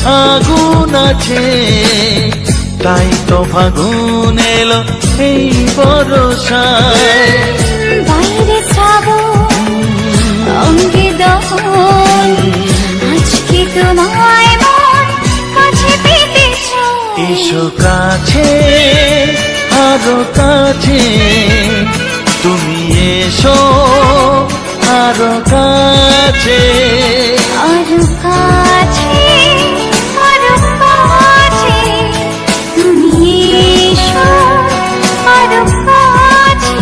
আগুন আছে, তাই তো ফাগুন এলো এই বরষায়। বাইরে শ্রাবণ অঙ্গে দহন, আজকে তোমায় মন কাছে পেতে চায়। এসো কাছে, আরো কাছে, তুমি এসো আরো কাছে, আরো কাছে, আরো কাছে, তুমি এসো আরো কাছে।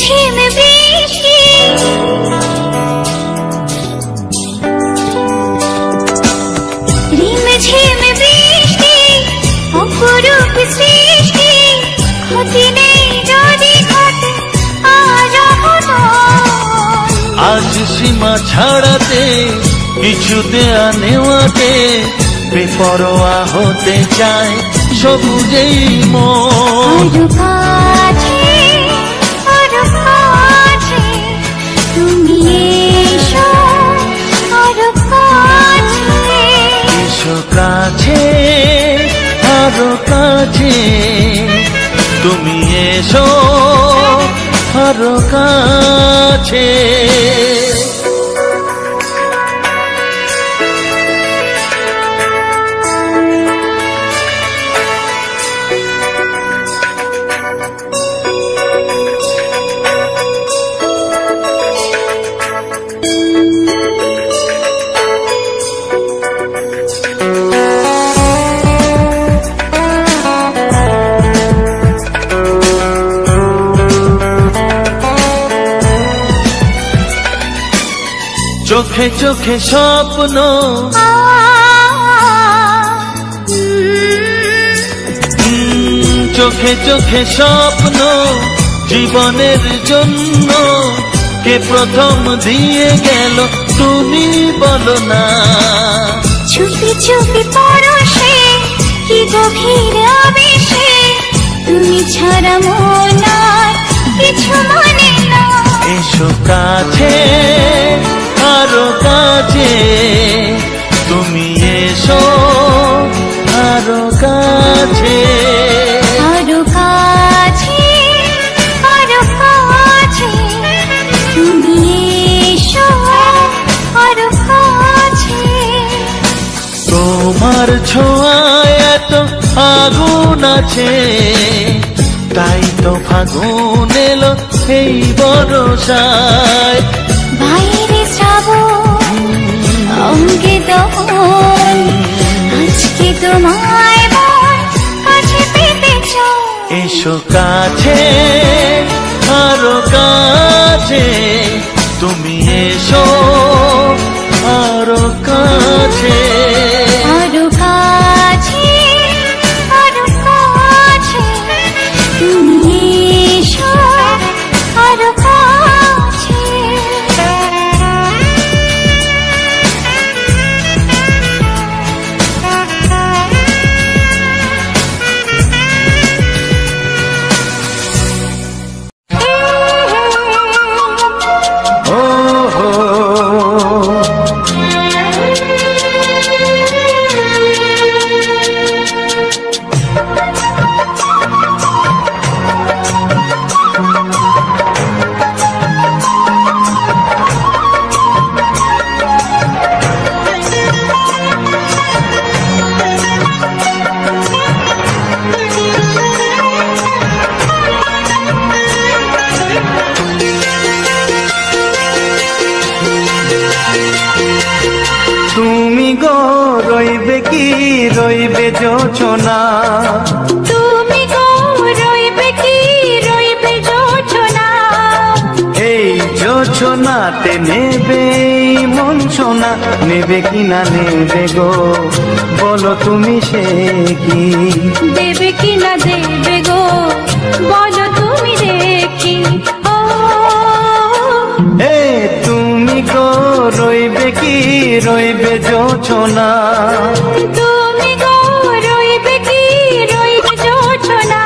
ঝিম বৃষ্টি, রিম ঝিম বৃষ্টি, অপরূপ সৃষ্টি, ক্ষতি নেই যদি ঘটে আজ অঘটন। আজ সীমা ছাড়াতে, কিছু দেয়া নেওয়াতে, বেপরোয়া হতে চায় সবুজেই মন। আরো কাছে, আরো কাছে, তুমি এসো আরো কাছে। এসো কাছে, আরো কাছে, তুমি এসো আরো কাছে। চোখে চোখে স্বপ্ন, চোখে চোখে স্বপ্ন, জীবনের জন্য কে প্রথম দিয়ে গেল তুমি বলো না। চুপি চুপি পরশে, কি গভীর আবেশে, তুমি ছাড়া মন আর কিছু মানে না। এসো কাছে, আরো কাছে, তুমি এসো আরো কাছে। আরো কাছে, আরো কাছে, তুমি এসো আরো কাছে। তোমার ছোঁয়ায় এত আগুন আছে, তাই তো ফাগুন এলো এই বরষায়। বাইরে শ্রাবণ অঙ্গে দহন, আজকে তোমায় মন কাছে পেতে চায়। এসো কাছে, আরো কাছে, তুমি এসো আরো কাছে। আরো কাছে, আরো কাছে, তুমি এসো আরো কাছে। রইবে যোচনা, তুমি গো রইবে কি রইবে যোচনা, জোছনাতে নেবে মন সোনা, নেবে কিনা নেবে গো বলো তুমি সে কি? দেবে কিনা দেবে গো বলো তুমি দেখি। ও এ তুমি গো রইবে কি রইবে জোছনা, তুমি গো রইবে কি রইবে জোছনা।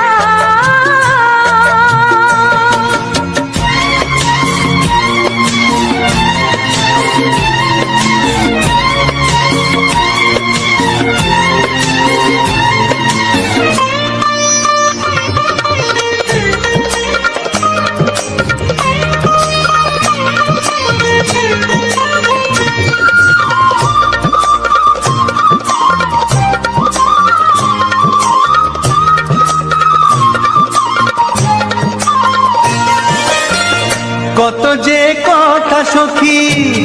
কত যে কথা সখী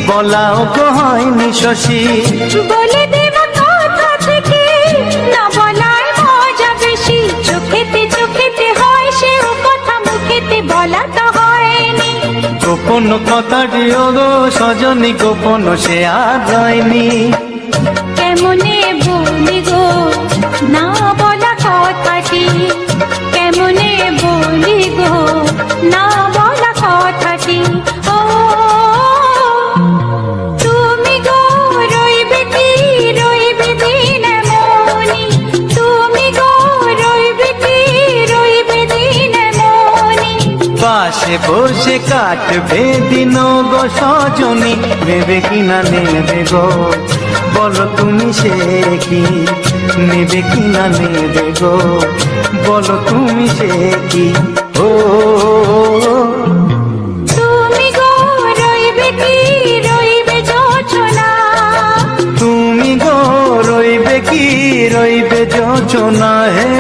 বলাও গো হয়নি শশী, বলে দেব কথা থেকে না বলায় মজা বেশি। চোখেতে চোখেতে হয় সে ও কথা, মুখেতে বলা তো হয়নি। গোপন কথা দিও গো সজনী, গোপন সে আর হয়নি। কেমনে বলি গো না বলা কথাটি, কেমনে বলি গো না বলা কথাটি। ও তুমি গো রইবে কি রইবে দিন মনি, তুমি গো রইবে কি রইবে দিন মনি। পাশে বসে কাটবে দিন গো সজনী, নেবে কিনা নেবে গো বলো তুমি সে কি? নেবে কিনা নেবে গো বলো তুমি সে কি? ও তুমি গো রইবে কি রইবে জোছনা, তুমি গো রইবে কি রইবে জোছনা। হে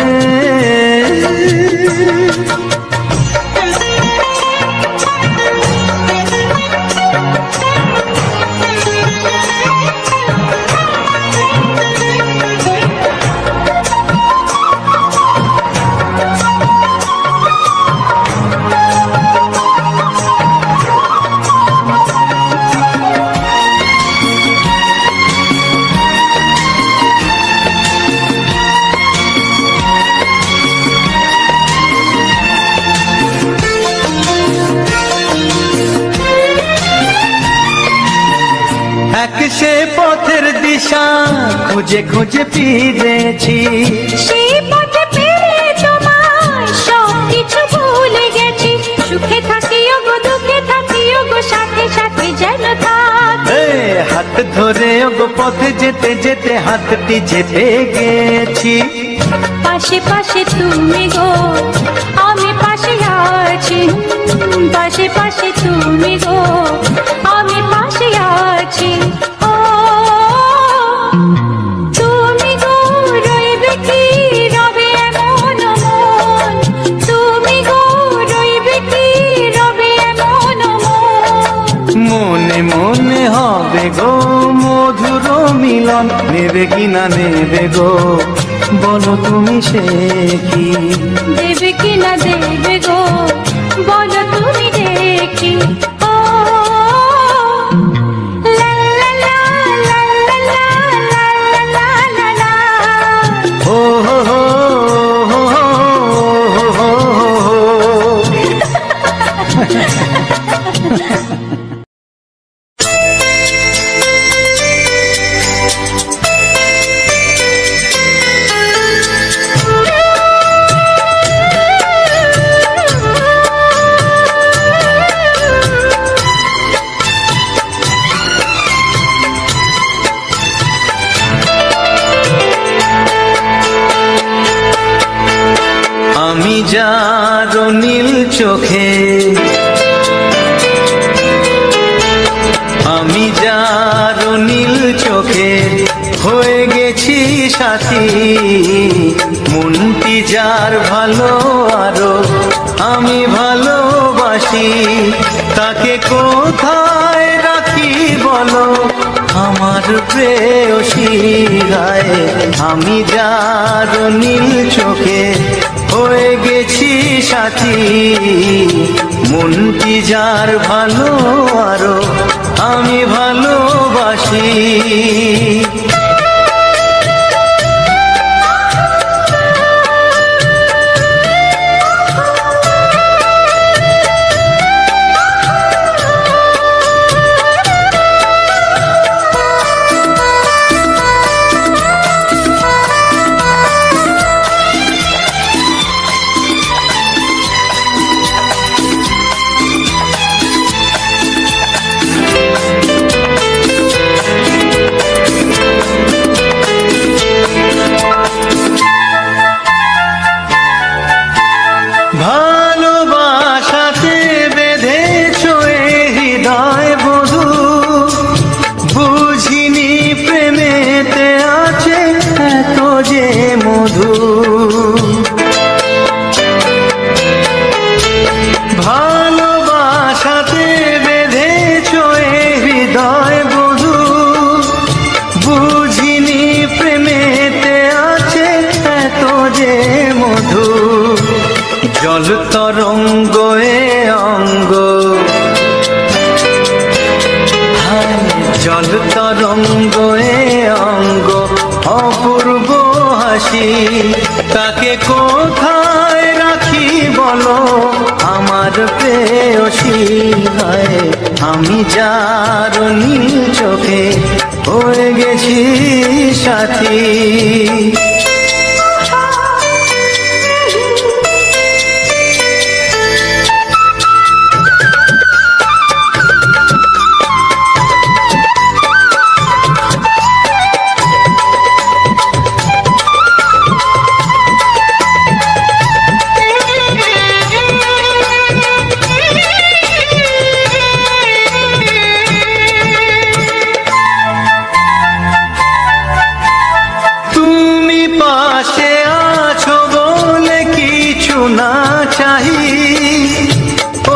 এক সে পথের দিশা খুঁজে খুঁজে ফিরেছি, সেই পথে পেয়ে তোমায় সব কিছু ভুলে গেছি। সুখে থাকিও গো দুঃখে থাকিও গো সাথে সাথে যেন থাক। এ হাত ধরে গো পথে যেতে যেতে হাতটি চেপে গেছি। পাশে পাশে তুমি গো আমি পাশে আছি, পাশে পাশে তুমি গো আমি পাশে আছি। ও তুমি গো রইবে কি রবে এমন মন, তুমি গো রইবে কি রবে এমন মন। মনে মনে হবে গো মধুর মিলন, নেবে কিনা নেবে গো বলো তুমি সে কি? দেবে কিনা দেবে গো বলো তুমি দেখি। ও লা লা লা লা লা লা লা লা লা। ও হো হো হো হো হো হো। আমি যার নীল চোখে, আমি যার নীল চোখে হয়ে গেছি সাথী। মনটি যার ভালো আরো আমি ভালোবাসি, তাকে কোথায় রাখি বলো আমার প্রেয়সী গায়ে। আমি যার নীল চোখে হয়ে গেছি সাথী। মন কি যার ভালো আরো আমি ভালোবাসি। ভালোবাসাতে বেঁধেছ এ হৃদয় বধু, বুঝিনি প্রেমেতে আছে এত যে মধু। ভালোবাসাতে বেঁধেছ এ হৃদয় বধু, বুঝিনি প্রেমেতে আছে এত যে মধু। জল তরঙ্গ এ অঙ্গ, জল তরঙ্গ এ অঙ্গ অপূর্ব হাসি। তাকে কোথায় রাখি বলো আমার প্রেয়সী। হায় আমি যার নীল চোখে হয়ে গেছি সাথী। পাশে আছো বলে কিছু না চাহি,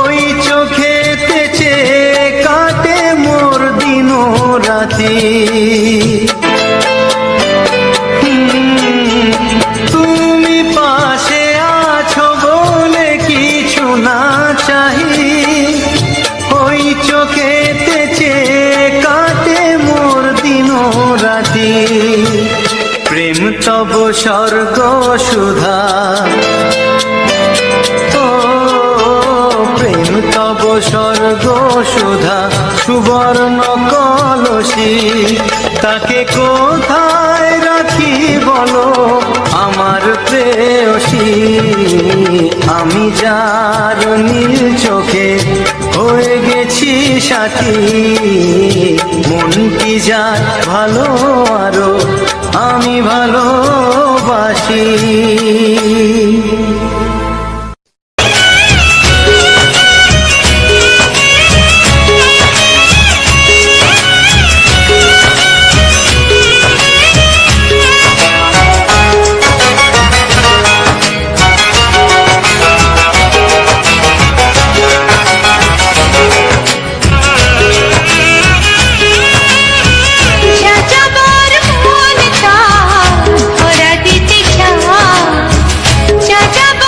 ওই চোখেতে চেয়ে কাটে মোর দিন রাতি। তুমি পাশে আছো বলে কিছু না চাহি, ওই চোখেতে চেয়ে কাটে মোর দিন রাতি। প্রেম তব স্বর্গ সুধা, ও প্রেম তব স্বর্গ সুধা সুবর্ণ কলসী। তাকে কোথায় রাখি বলো আমার প্রেয়সী। আমি যার নীল চোখে হয়ে গেছি সাথী। মন কি যার ভালো আরো আমি ভালোবাসি। যাযাবর মন তা ওরা দিতে চায়, যাযাবর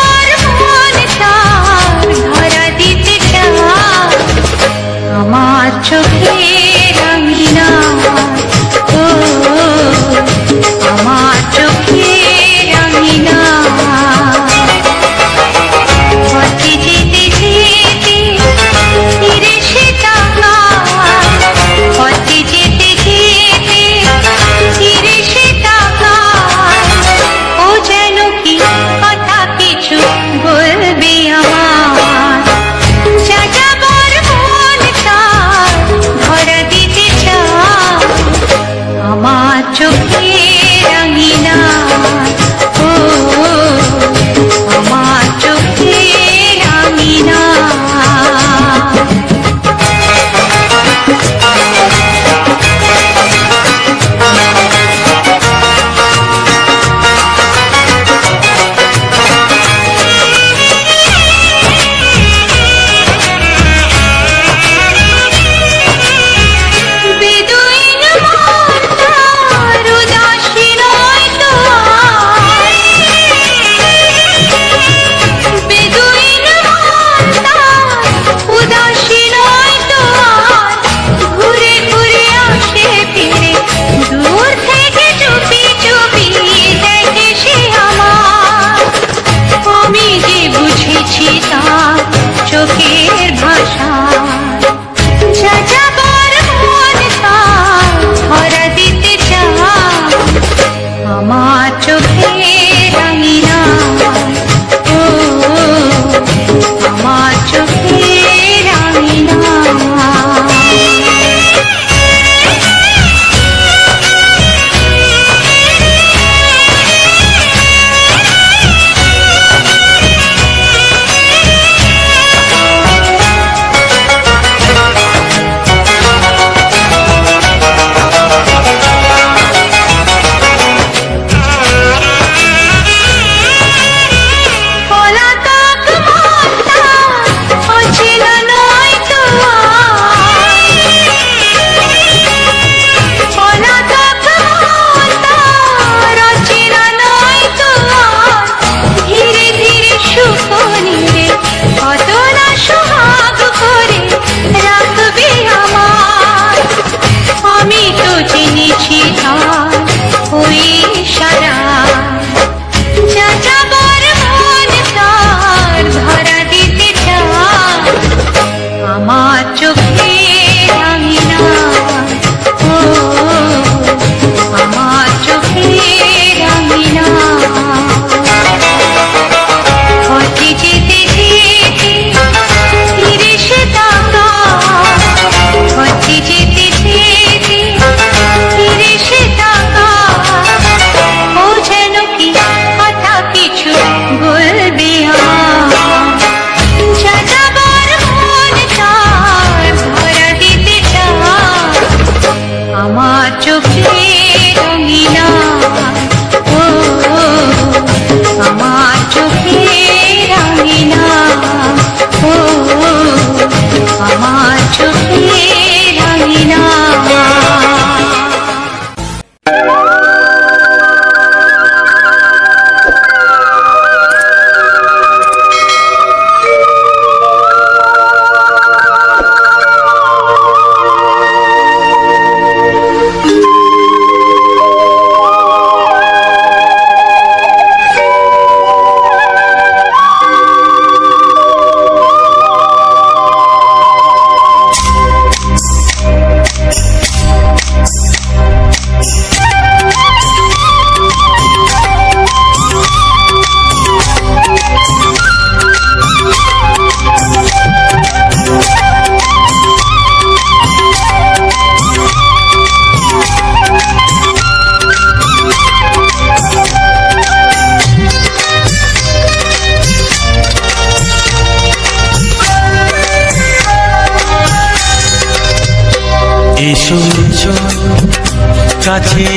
কাছে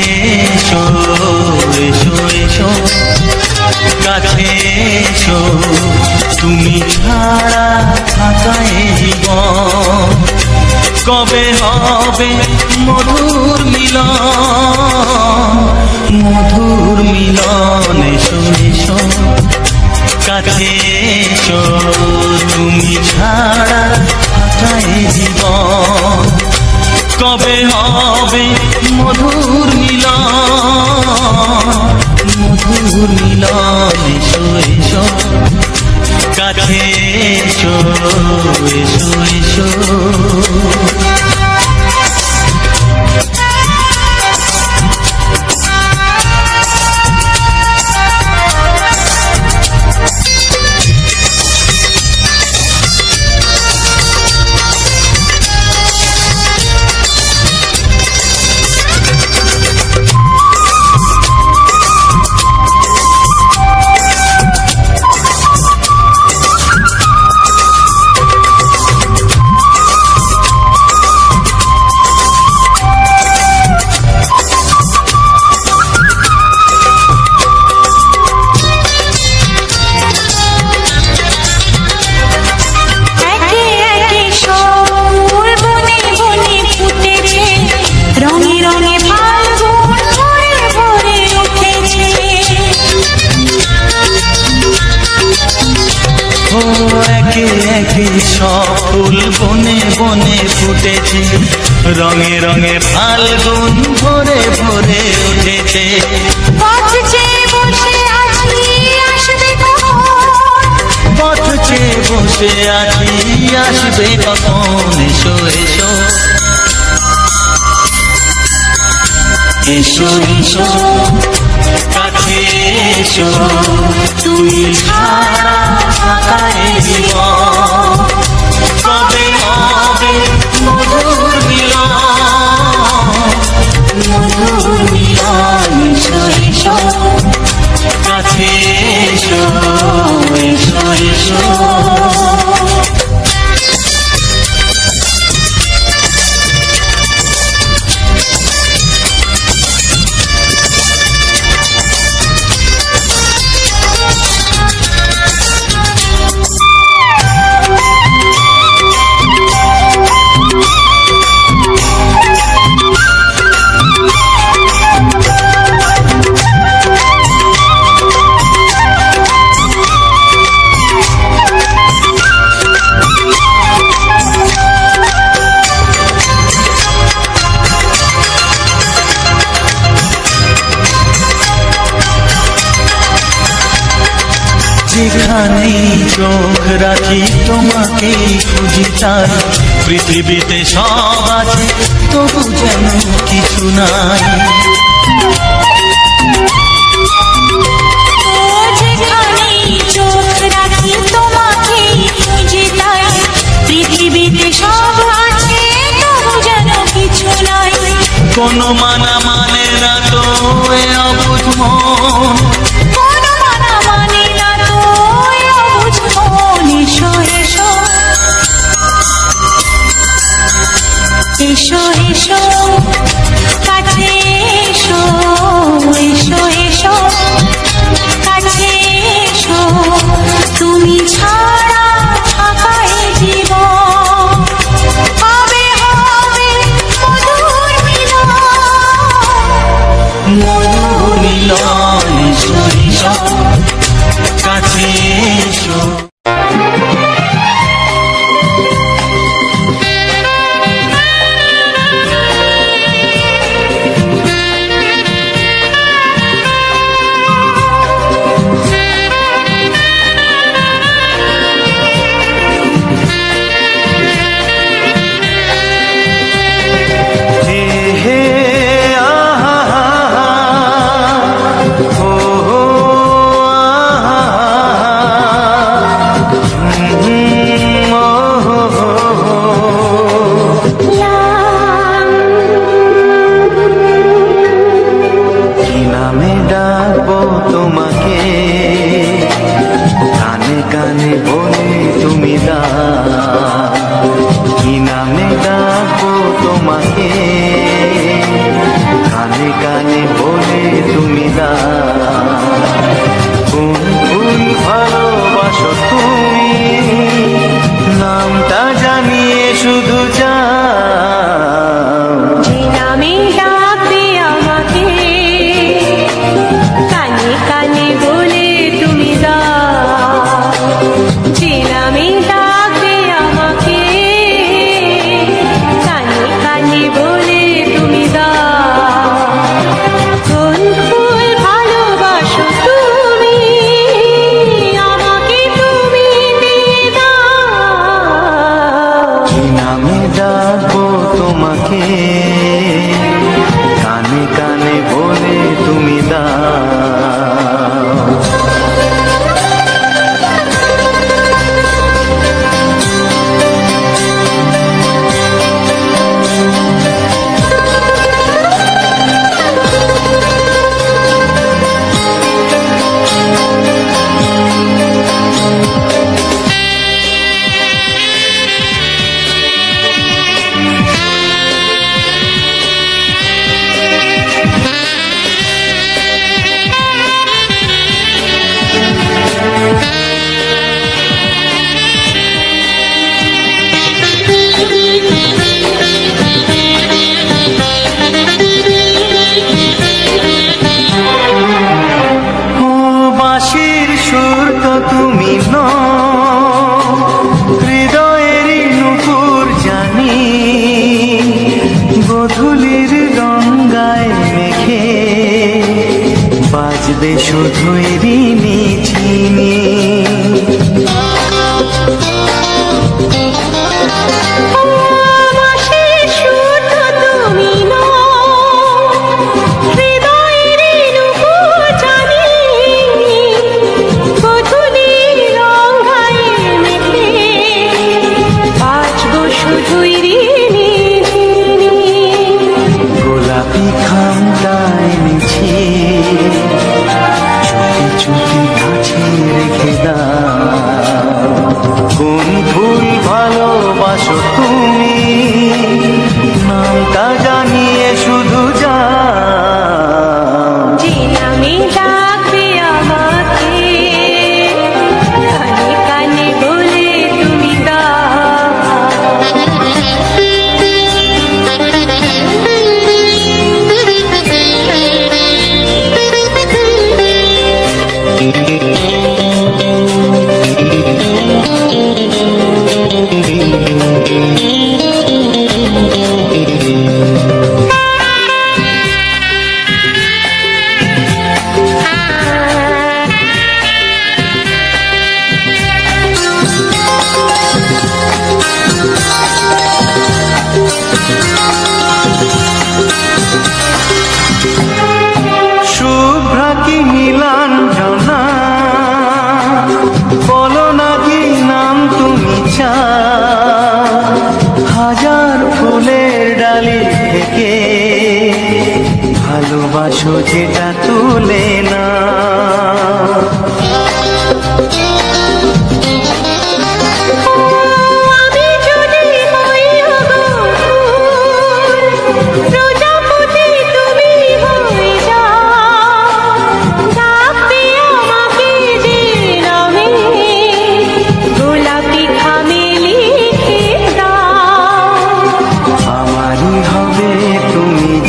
এসো এসো এসো কাছে এসো তুমি ছাড়া থাকা এ জীবন কবে হবে মধুর মিলন মধুর মিলন এসো এসো কাছে এসো তুমি ছাড়া থাকা এ জীবন কবে হবে মধুর মিলন এসো এসো কাছে এসো এসো এসো একে একে সব ফুল বনে বনে ফুটেছে রঙে রঙে ফাল্গুন ভরে ভরে উঠেছে পথ চেয়ে বসে আছি আসবে কখন এসো এসো এসো এসো কাছে এসো তুমি ছাড়া থাকা এ জীবন কবে হবে মধুর মিলন এসো এসো কাছে এসো এসো এসো যেখানেই চোখ রাখি তোমাকেই খুঁজি তাই পৃথিবীতে সব আছে তবু যেন কিছু নাই যেখানেই চোখ রাখি তোমাকেই খুঁজি তাই পৃথিবীতে সব আছে তবু যেন কিছু নাই কোনো মানা মানে না তো এ অবুঝ মন এসো এসো কাছে এসো এসো সুর তো তুমি হৃদয়েরই নুপুর জানি গধূলির গঙ্গায় মেঘে বাজবে শুধুই ঋণী ঝিনি। গোলাপি খামটা এনেছি চুপি চুপি কাছে রেখে দাও। কোন ফুল ভালোবাসো তুমি নামটা জানিয়ে শুধু যাও। যে নামে ডাকবে আমাকে কানে কানে বলে তুমি শুভ্রা কি নীলাঞ্জনা বলো না কি নাম তুমি চাও। হাজার ফুলের ডালি থেকে ভালোবাসো যেটা তুলে না।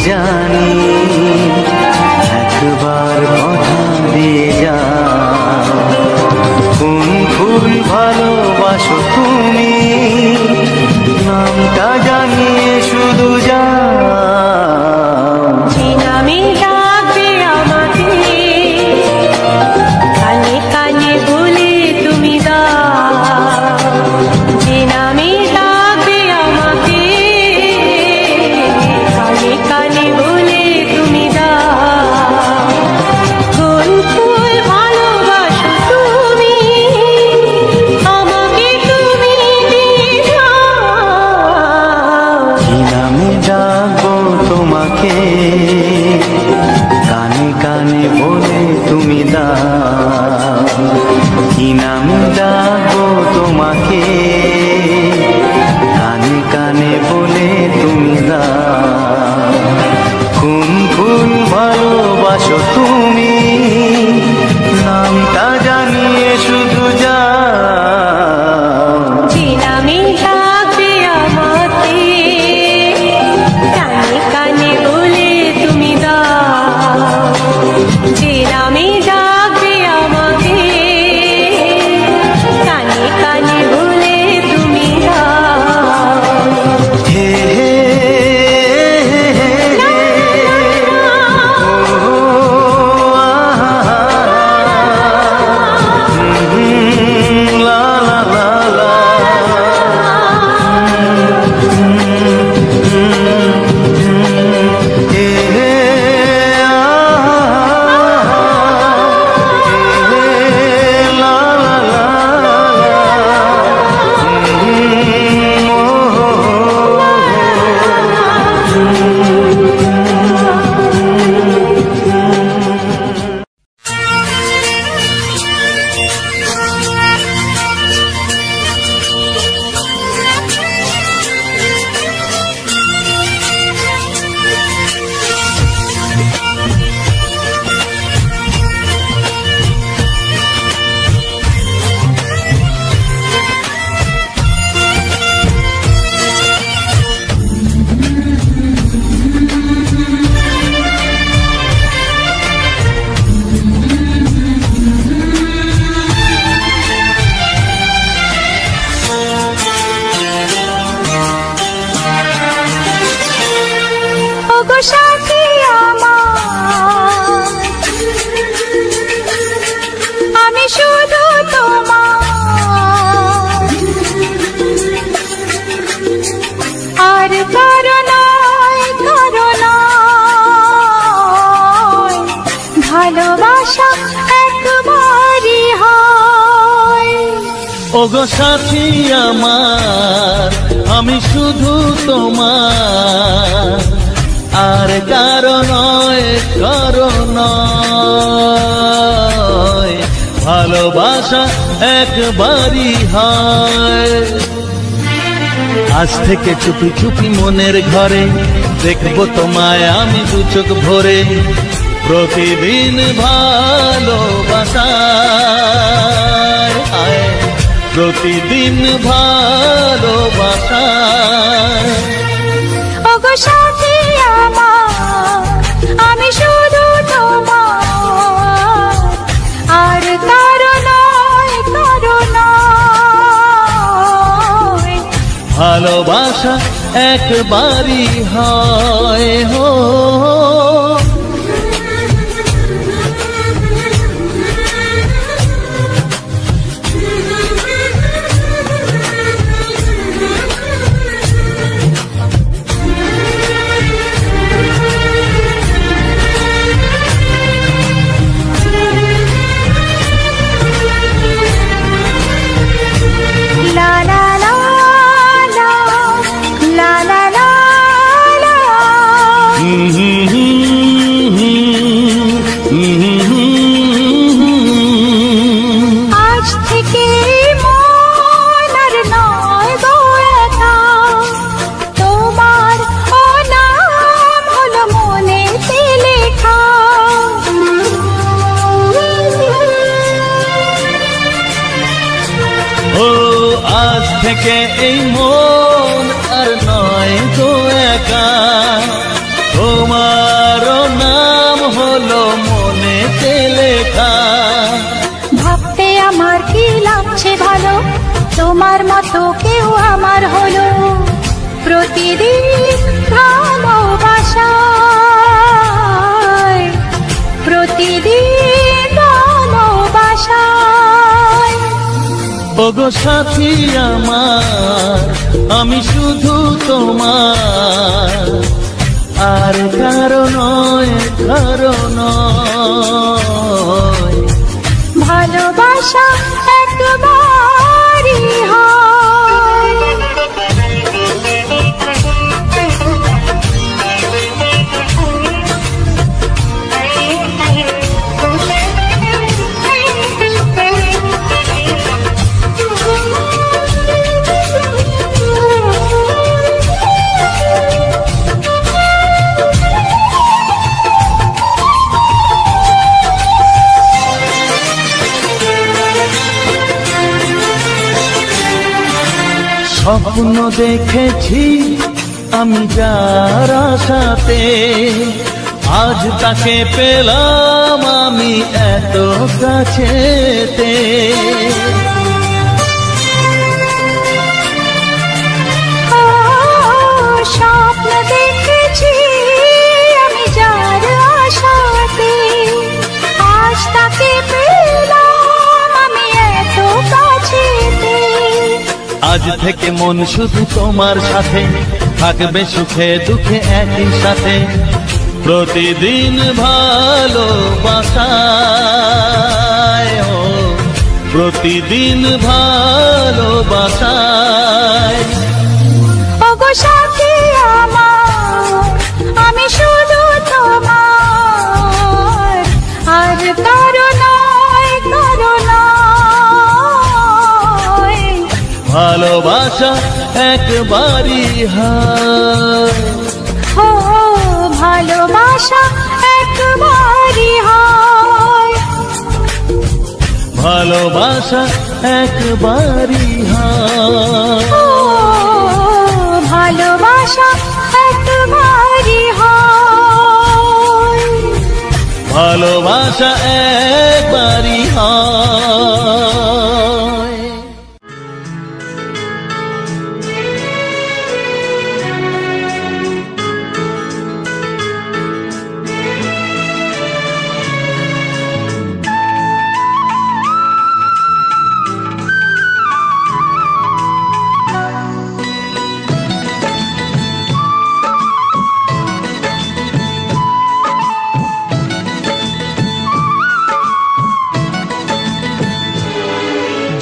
জানি একবার কথা দিয়ে যাও। ওগো সাথী আমার, আমি শুধু তোমার, আর কারো নয়, কারো নয়। ভালোবাসা একবারই হয়। আজ থেকে চুপি চুপি মনের ঘরে দেখবো তোমায় আমি দু চোখ ভরে। প্রতিদিন ভালোবাসায়, প্রতিদিন ভালোবাসায়। ওগো সাথী আমার, আমি শুধু তোমার, আর কারো নয়, কারো নয়। ভালোবাসা একবারই হয় হো। আজ থেকে মন আর নয় গো একা, তোমার ও নাম হলো মনেতে লেখা। ও আজ থেকে এই মন আর নয় গো একা, তোমার নাম হলো মনেতে লেখা। ভাবতে আমার কি লাগছে ভালো, তোমার মতো কেউ আমার হলো। প্রতিদিন ভালোবাসায়, প্রতিদিন ভালোবাসায়। ওগো সাথী আমার, আমি শুধু তোমার, আর কারো নয়, কারো নয়। ভালোবাসা একবারই হয়। স্বপ্ন দেখেছি আমি যার আশাতে, আজ তাকে পেলাম আমি এত কাছেতে। স্বপ্ন দেখেছি আমি যার আশাতে, আজ তাকে পেলাম আমি এত কাছেতে। আজ থেকে মন শুধু তোমার সাথে, থাকবে সুখে দুঃখে একই সাথে। প্রতিদিন ভালোবাসায়, ও প্রতিদিন ভালোবাসায়। ওগো সাথী আমার, আমি শুধু তোমার, আর কারো নয়, কারো নয়। ভালোবাসা একবারই হয়। ও ভালোবাসা একবারই হয়। ভালোবাসা একবারই হয়। ও ভালোবাসা একবারই হয়। ভালোবাসা একবারই হয়।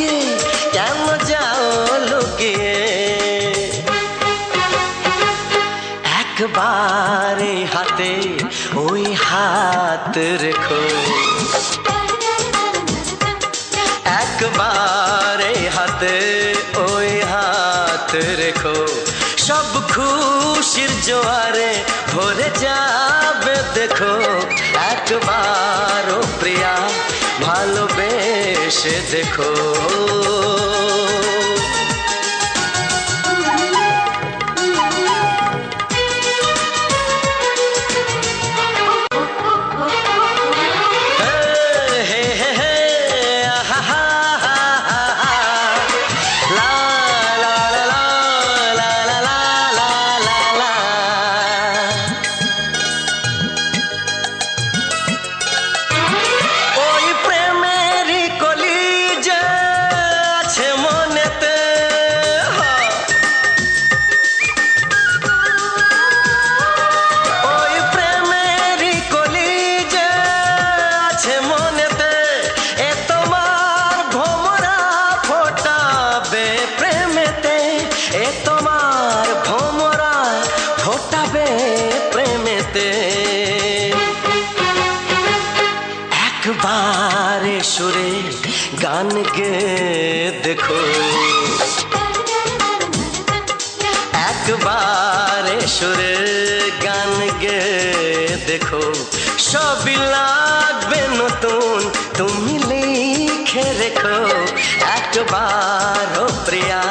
থেকে কেন যাও লুকিয়ে একবার এই হাতে ওই হাত রেখো একবার এই হাতে ওই হাত রেখো সব খুশির জোয়ারে ভরে যাবে দেখো একবার ও প্রিয়া ভালোবেসে দেখো সুরে গান গে দেখো একবার সুরে গান গে দেখো সবই লাগবে নতুন তুমি লিখে রেখো একবার ও প্রিয়া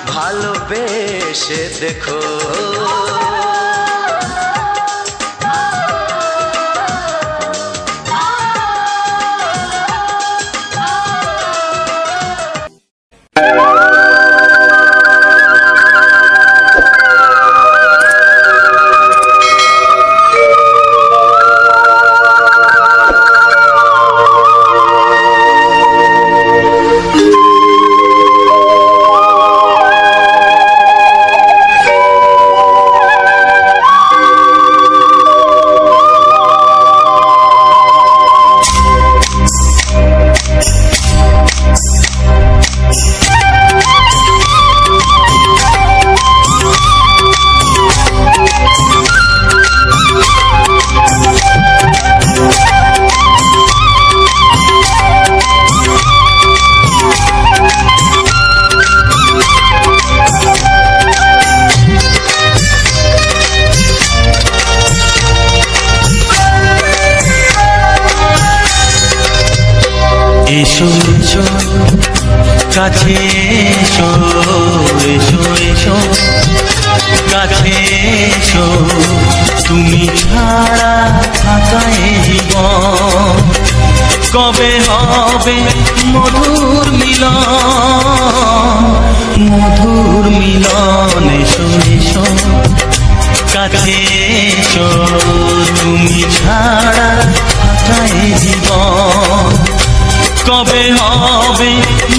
ভালোবেসে দেখো এসো এসো কাছে এসো এসো এসো কাছে এসো তুমি ছাড়া থাকা এ জীবন কবে হবে মধুর মিলন এসো এসো কাছে এসো তুমি ছাড়া থাকা এ জীবন কবে হবে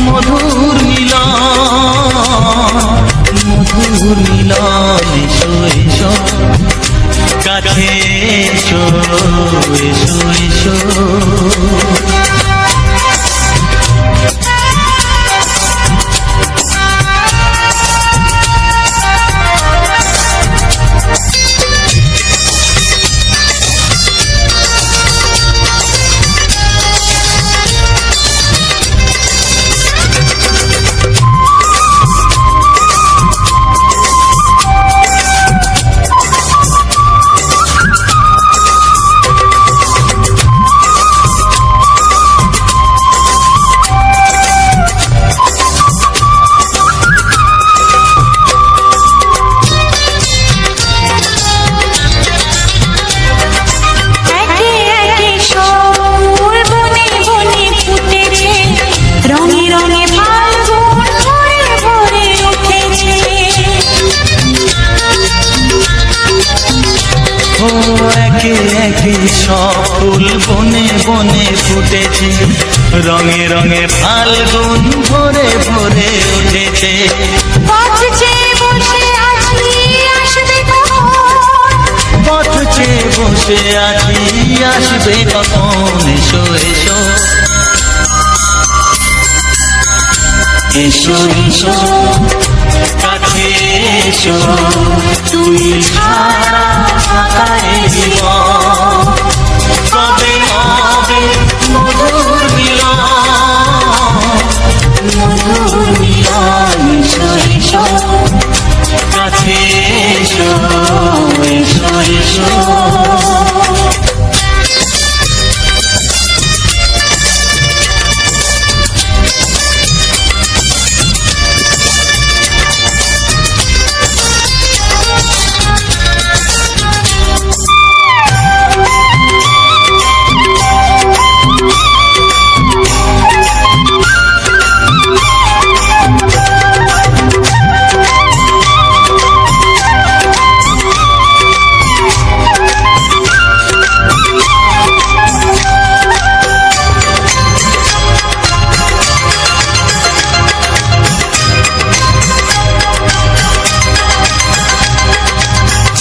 মধুর মিলন এসো এসো কাছে এসো এসো এসো সব ফুল বনে বনে ফুটেছে রঙে রঙে ফাল্গুন ভরে ভরে উঠেছে পথ চেয়ে বসে আছি আসবে কখন এসো এসো এসো এসো কাছে এসো, তুমি ছাড়া ফাঁকা এ জীবন, কবে হবে মধুর মিলন, মধুর মিলন। এসো এসো কাছে এসো, এসো এসো।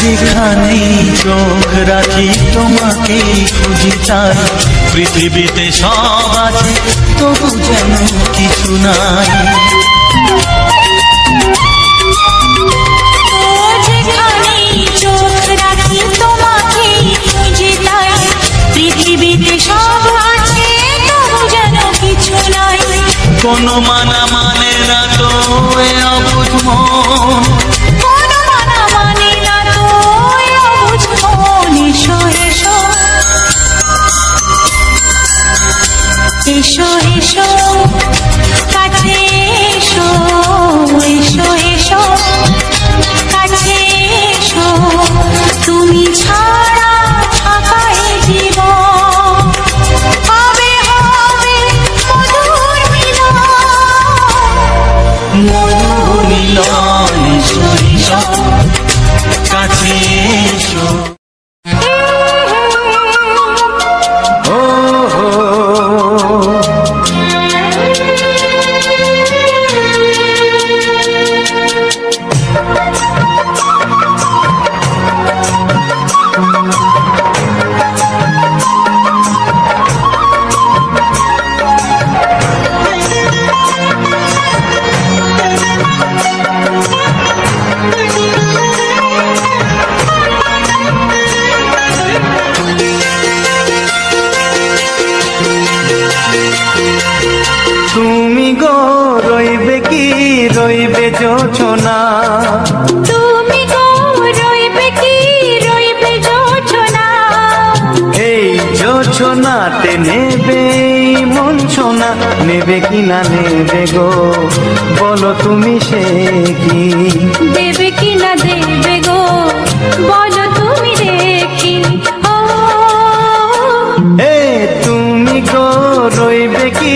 যেখানেই চোখ রাখি তোমাকে খুঁজি তাই, পৃথিবীতে সব আছে তবু যেন কিছু নাই। যেখানেই চোখ রাখি তোমাকে খুঁজি তাই, পৃথিবীতে সব আছে তবু যেন কিছু নাই। কোনো মানা মানে না তো এ অবুঝ মন, কোনো মানা মানে না তো এ অবুঝ মন। এসো এসো এসো এসো কাছে এসো, এসো এসো কাছে এসো, তুমি ছাড়া ফাঁকা এ জীবন, হবে হবে মধুর মিলন, মধুর মিলন। এসো এসো কাছে এসো। ও হো তুমি গো রইবে কি রইবে জোছনা, তুমি গো রইবে কি রইবে জোছনা, এই জোছনাতে নেবে মন সোনা, নেবে কি না নেবে গো বলো তুমি সে কি, দেবে কি না দেবে গো বলো তুমি দেখি। ও এ তুমি গো রইবে কি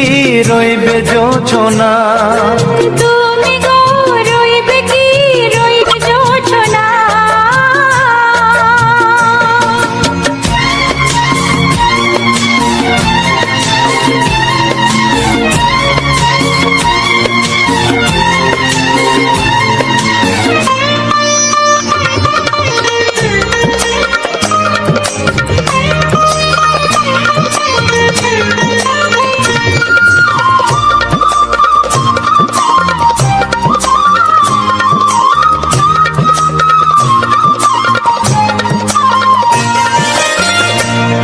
রইবে জোছনা, তুমি গো রইবে কি রইবে জোছনা,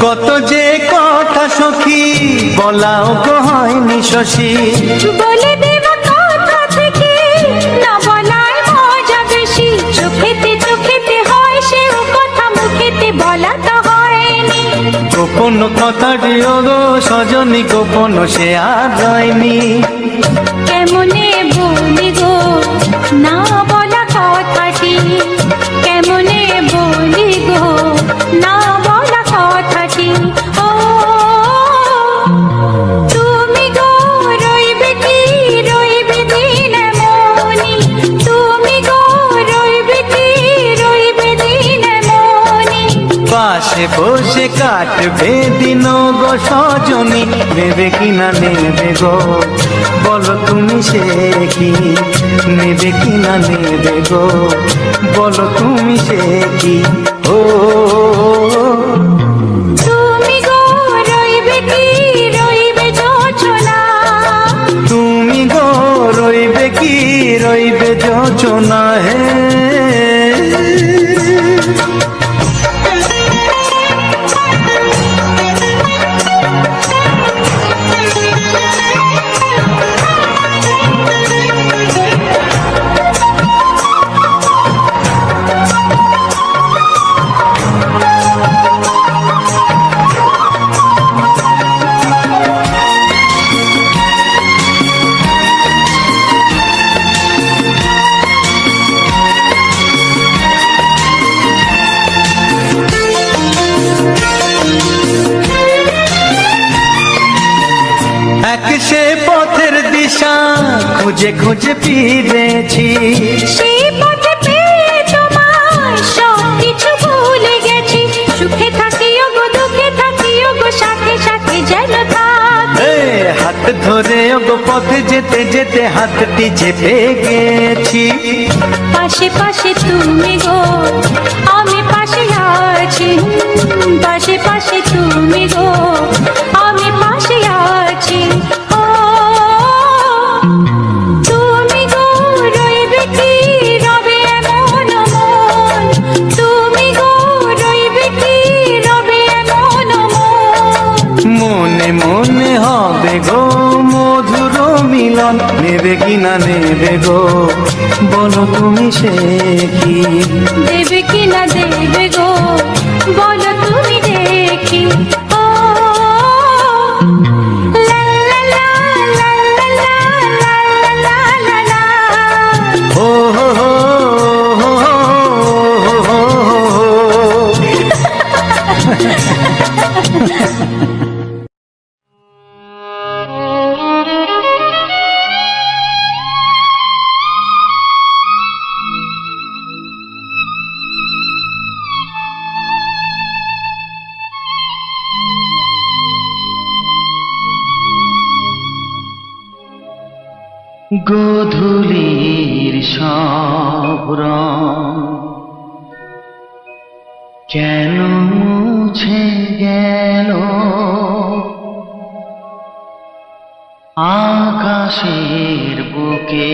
কত যে কথা সখী বলাও গো হয়নি শশী, বলে দেব কথা থেকে না বলার মজা বেশি, চোখেতে চোখেতে হয় সেও কথা মুখেতে বলা তো হয়নি। গোপন কথা দিও গো সজনী, গোপন সে আর রয়নি, কেমনে বলি গো না বলা কথাটি, কেমনে বলি গো না বলা কথাটি। ও তুমি গো রইবে কি রইবে দিন মনি, তুমি গো রইবে কি রইবে দিন মনি, পাশে বসে কাটবে দিন গো সজনী, নেবে কি না নেবে গো বলো তুমি সে কি, নেবে কি না নেবে গো বলো তুমি সে কি। ও তুমি গো রইবে কি রইবে জোছনা, তুমি গো রইবে খুঁজে খুঁজে ফিরেছি, সেই পথে পেয়ে তোমায় সব কিছু ভুলে গেছি। সুখে থাকিও গো দুঃখে থাকিও গো সাথে সাথে যেন থাকি। হাত ধরে গো পথে যেতে যেতে হাতটি চেপে গেছি। পাশে পাশে তুমি গো আমি পাশে আছি, পাশে পাশে তুমি গো আমি পাশে আছি। ও তুমি গো রইবে কি রবে এমন মন, তুমি গো রইবে কি রবে এমন মন। মনে মনে হবে গো মধুর মিলন, নেবে কি না নেবে গো বলো তুমি সে কি। দেবে কি না দেবে গো বলো তুমি দেখি। ও লা লা লা লা লা লা লা লা লা। ও হো হো হো হো হো হো। গোধূলির সব রং কেন মুছে গেল, আকাশের বুকে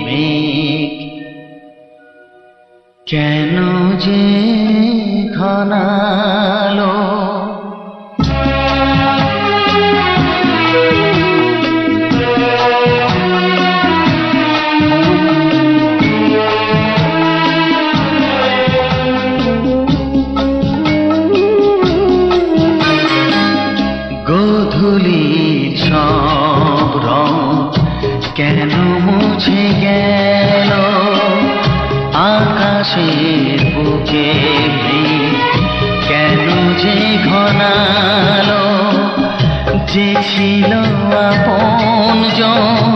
মেঘ কেন যে ঘনালো। গোধূলির সব রং কেন মুছে গেল, আকাশের বুকে মেঘ কেন যে ঘনালো। যে ছিল আপনজন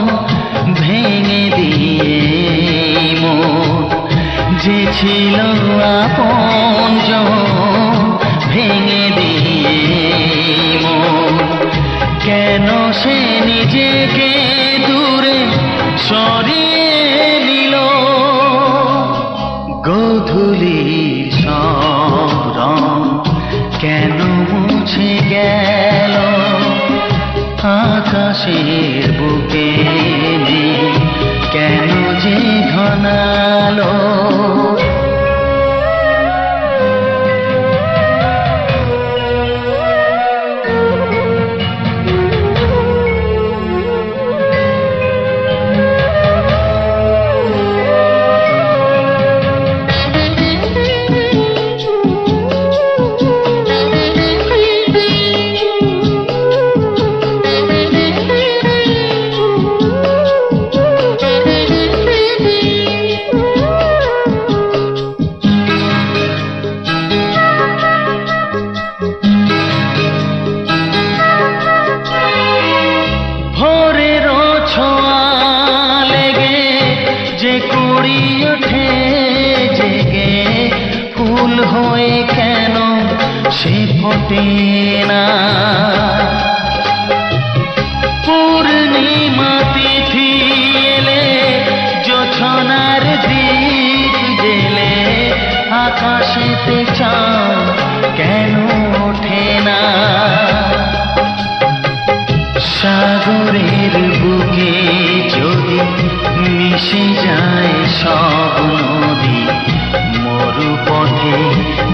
ভেঙে দিয়ে মন, যে ছিল আপনজন ভেঙে দিয়ে মন, কেন সে নিজেকে দূরে সরিয়ে নিল। গোধূলির সব রং কেন মুছে গেল, আকাশের বুকে মেঘ কেন যে ঘনালো। পূর্ণিমা তিথি এলে জোছনার দীপ জেলে আকাশেতে চাঁদ কেন ওঠে না। সাগরের বুকে যদি মিশে যায় সব নদী, মরুপথে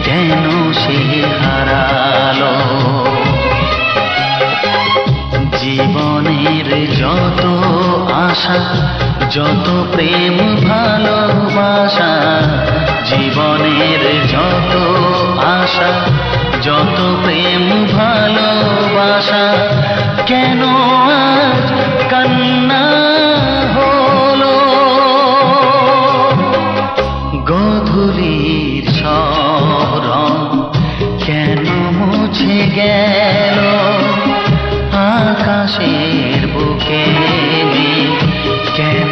কেন সে হারালো। জীবনের যত আশা যত প্রেম ভালোবাসা, জীবনের যত আশা যত প্রেম ভালোবাসা, কেন আজ কান্না হলো। গোধূলির সব রং কেন মুছে গেল, আকাশের বুকে মেঘ কেন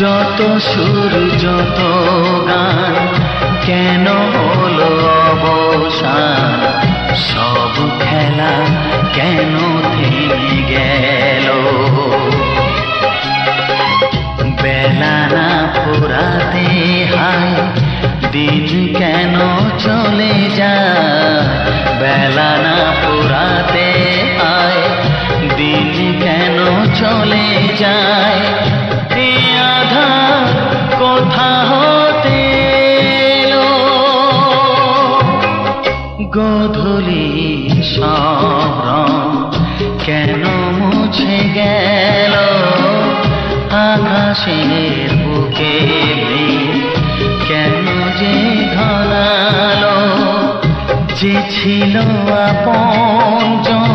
যত সুর যত গান কেন হলো অবসান, সব খেলা কেন থেমে গেল, বেলা না ফুরাতে হায় দিন কেন চলে যায়, বেলা না ফুরাতে হায় দিন কেন চলে যায়, এই আধার কোথা হতে এলো, গোধূলি সব রং কেন মুছে গেল, আকাশের বুকে কেন যে ঘনালো, যে ছিল আপনজন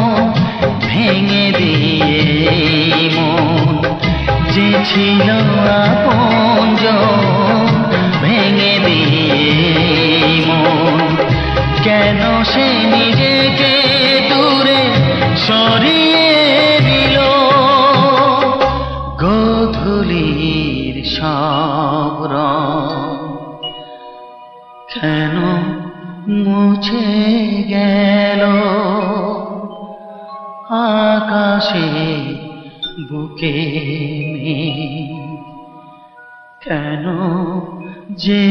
ভেঙে দিয়ে মন, যে ছিল আপনজন ভেঙে দিয়ে মন, কেন সে নিজেকে দূরে সরিয়ে দিল, গোধূলির সব রং কেন মুছে গেল, আকাশে বুকে কেন যে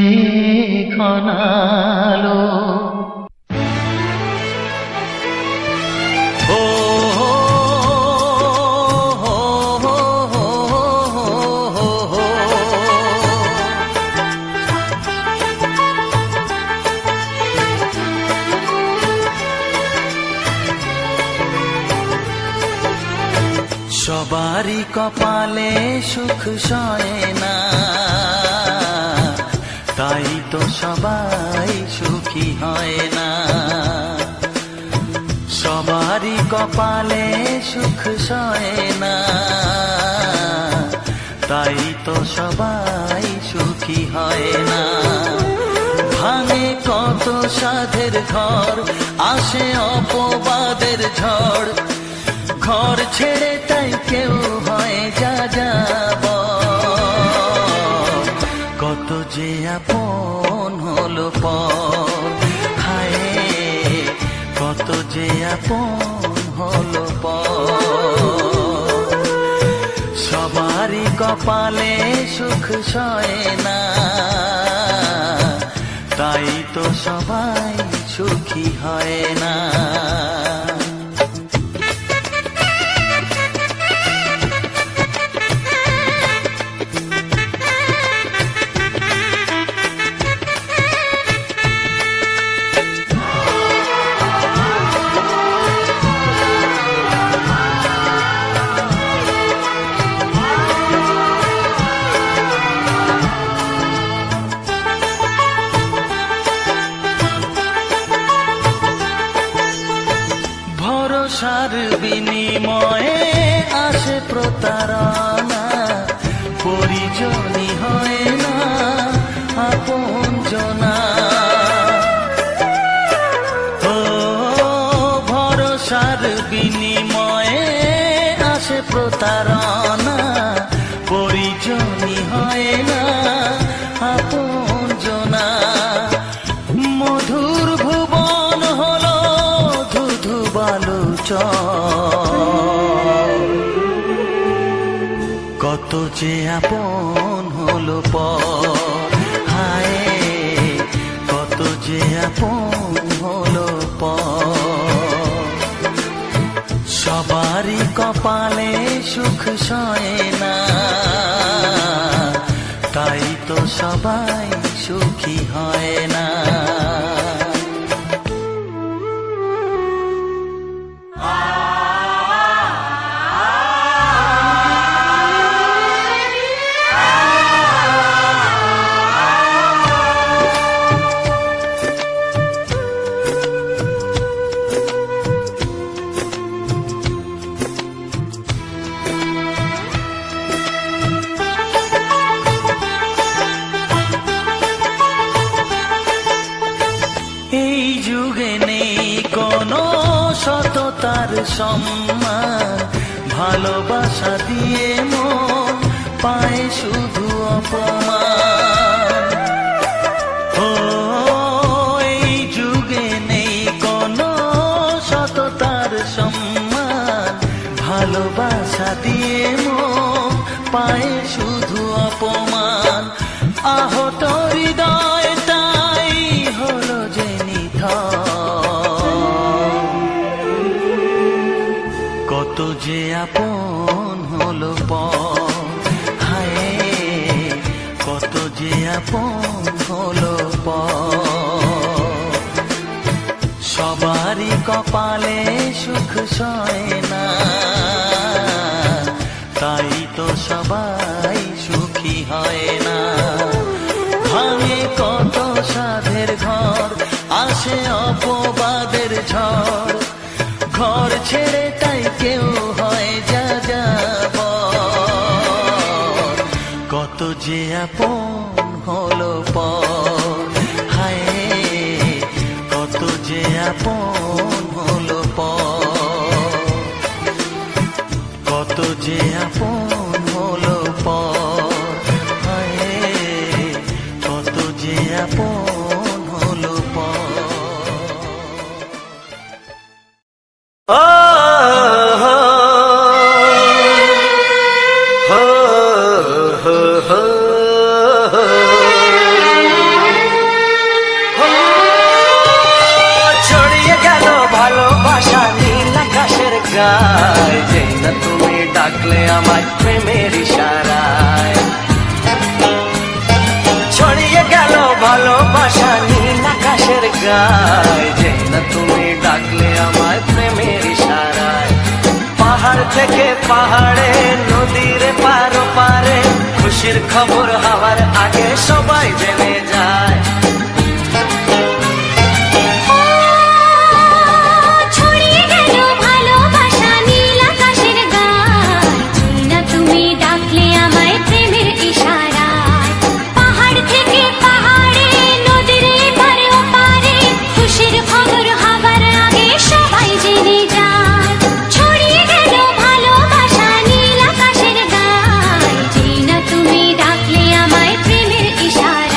ঘনালো। সবারই কপালে সুখ সয় না, তাই তো সবাই সুখী হয় না, সবারই কপালে সুখ সয় না, তাই তো সবাই সুখী হয় না, ভাঙে কত সাধের ঘর, আসে অপবাদের ঝড়, ঘর ছেড়ে তাই কেউ হয় যা যাব, কত যে আপন হলো পর, হায় কত যে আপন হলো পর, সবারই কপালে সুখ সয় না, তাই তো সবাই সুখী হয় না। ভরসার বিনিময়ে আসে প্রতারণা, পরিজনই হয় না আপনজনা, ও ভরসার বিনিময়ে আসে প্রতারণা, পরিজনই হয় না আপনজনা, মধুর ভুবন হলো ধুধু কত যে আপন হলো পর, হায় কত যে আপন হলো পর, সবারই কপালে সুখ সয় না, তাই তো সবাই সুখী হয় না। সততার সম্মান ভালোবাসা দিয়ে মন পায় শুধু পায় শুধু অপমান, আহত হৃদয়টাই হলো যে নিথর। কত যে আপন হলো পর, হায় কত যে আপন হলো পর। সবারই কপালে সুখ সয় না, তাই তো সবাই সুখী হয় না। ভাঙে কত সাধের ঘর, আসে অপবাদের ঝড়, ঘর ছেড়ে তাই কেউ হয় যা যাবার। কত যে আপন হলো পর, হায় কত যে আপন হলো পর। কত যে আপন হলো পর, হায় কত যে আপন হলো পর। ছড়িয়ে গেল ভালোবাসা নীল আকাশের গায়, যেই না তুমি ডাকলে আমায় প্রেমের ইশারায়। ছড়িয়ে গেল ভালোবাসা নীল আকাশের গায়, যেই না তুমি ডাকলে আমায় প্রেমের ইশারায়। পাহাড় থেকে পাহাড়ে, নদীর পারো পারে, খুশির খবর হওয়ার আগে সবাই জেনে যায়। ছড়িয়ে গেল ভালোবাসা নীল আকাশের গায়, যেই না তুমি ডাকলে আমায় প্রেমের ইশারায়। পাহাড় থেকে পাহাড়ে, নদীর এপারে ওপারে, খুশির খবর হবার আগে সবাই জেনে যায়। ছড়িয়ে গেল ভালোবাসা নীল আকাশের গায়, যেই না তুমি ডাকলে আমায় প্রেমের ইশারায়।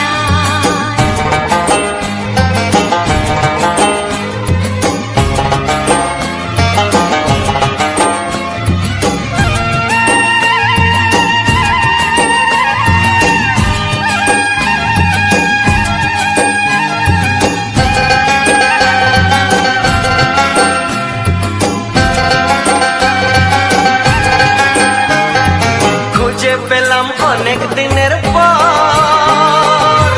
খুঁজে পেলাম অনেক দিনের পর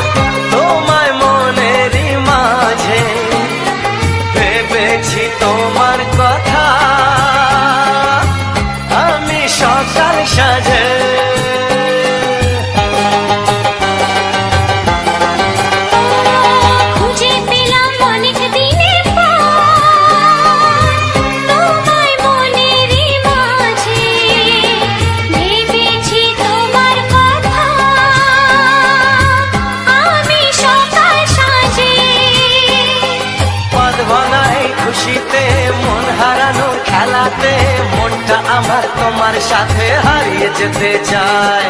তোমায় মনেরই মাঝে, ভেবেছি তোমার কথা আমি সকাল সাজে। খুঁজে পেলাম অনেক দিনের পর তোমায় মনেরই মাঝে, ভেবেছি তোমার কথা আমি সকাল সাজে। পদ ভাঙাই খুশিতে, মন হারানোর খেলাতে, মনটা আমার তোমার সাথে হারিয়ে যেতে চায়।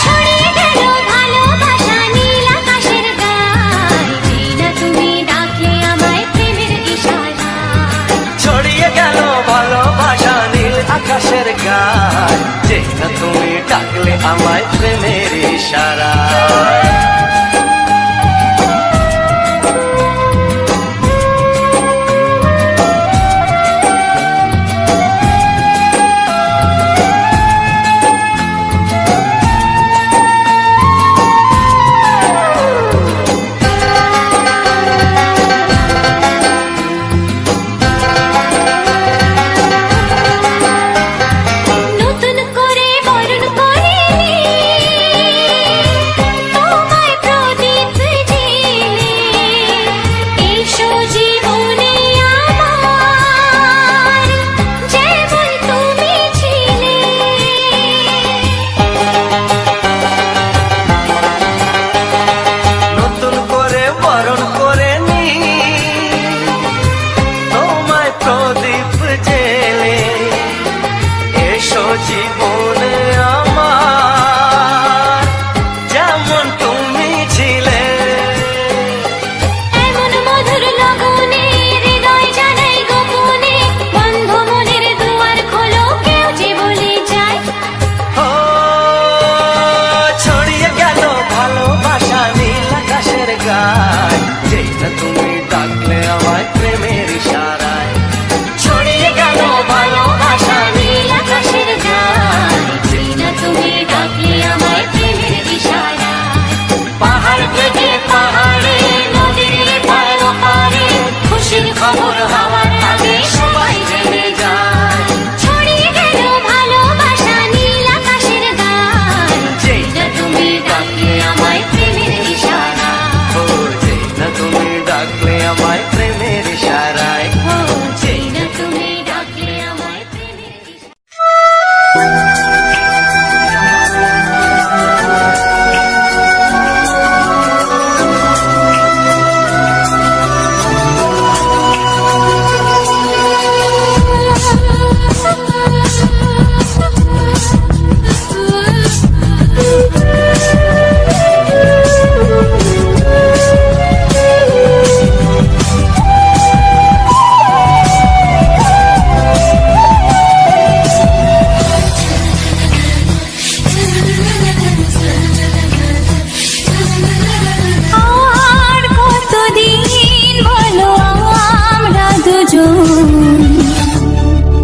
ছড়িয়ে গেল ভালোবাসা নীল আকাশের গায়, যেই না তুমি ডাকলে আমায় প্রেমের ইশারায়। ছড়িয়ে গেল ভালোবাসা নীল আকাশের গায়, যেই না তুমি ডাকলে আমায় প্রেমের ইশারায়। নতুন করে বরণ করিনি তোমায় প্রদীপ জেলে, এসো জীবনে আমার যেমন তুমি ছিলে। নতুন করে বরণ করে নি তোমায় প্রদীপ জেলে, এসো জীবনে আমার যেমন তুমি ছিলে। এমন মধুর লগনে হৃদয় জানাই গোপনে, বন্ধ মনের দুয়ার খোলো, কেউ যে বলে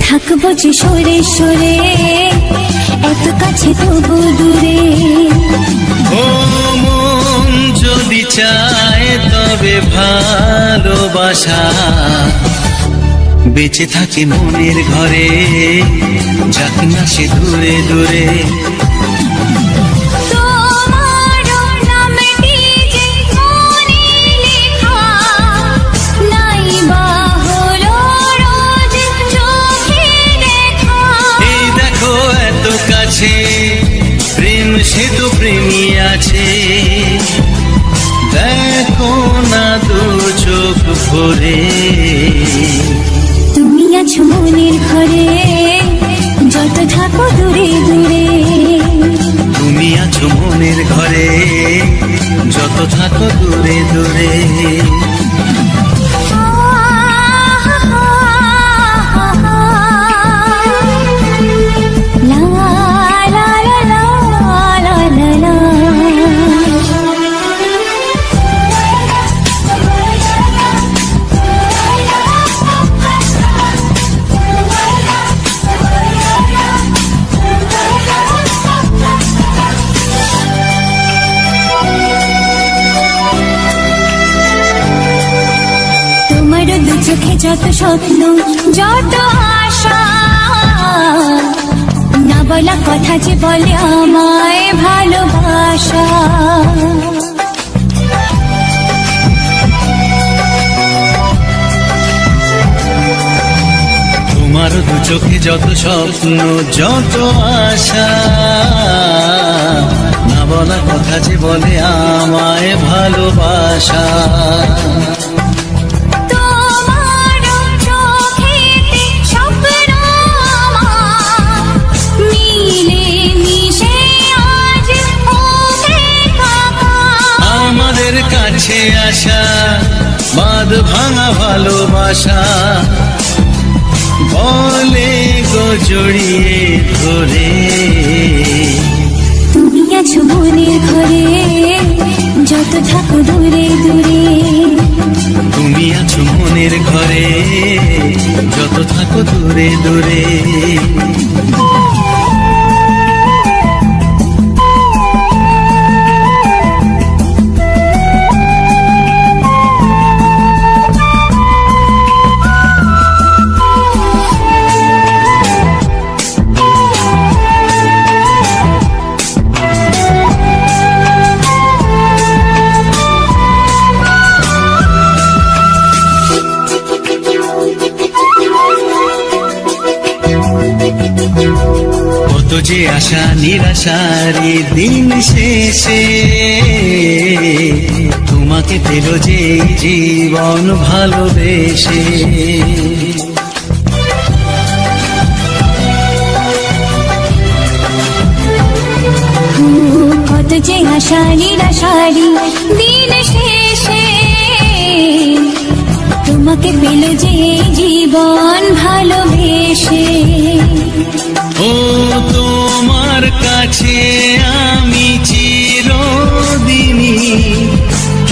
থাকবো যে সরে সরে এত কাছে তবু দূরে। ও মন যদি চায় তবে ভালোবাসা বেঁচে থাকে মনের ঘরে, যাক না সে দূরে দূরে। প্রেম সে তো প্রেমী আছে, দেখো না দু চোখ ভরে। তুমি আছো মনের ঘরে, যত থাকো দূরে দূরে। তুমি আছো মনের ঘরে, যত থাকো দূরে দূরে। চোখে যত স্বপ্ন যত আশা, না বলা কথা যে বলে আমায় ভালোবাসা। তোমার দু চোখে যত স্বপ্ন যত আশা, না বলা কথা যে বলে আমায় ভালোবাসা। কাছে আসা বাঁধ ভাঙা ভালোবাসা, বলে গো জড়িয়ে ধরে। তুমি আছো মনের ঘরে, যত থাকো দূরে দূরে। তুমি আছো মনের ঘরে, যত থাকো দূরে দূরে। কত যে আশা নিরাশারি দিন শেষে, তোমাকে পেল যে জীবন ভালোবেসে। কত যে আশা নিরাশারি দিন শেষে, তোমাকে পেল যে জীবন ভালোবেসে। ও তোমার কাছে আমি চিরদিনই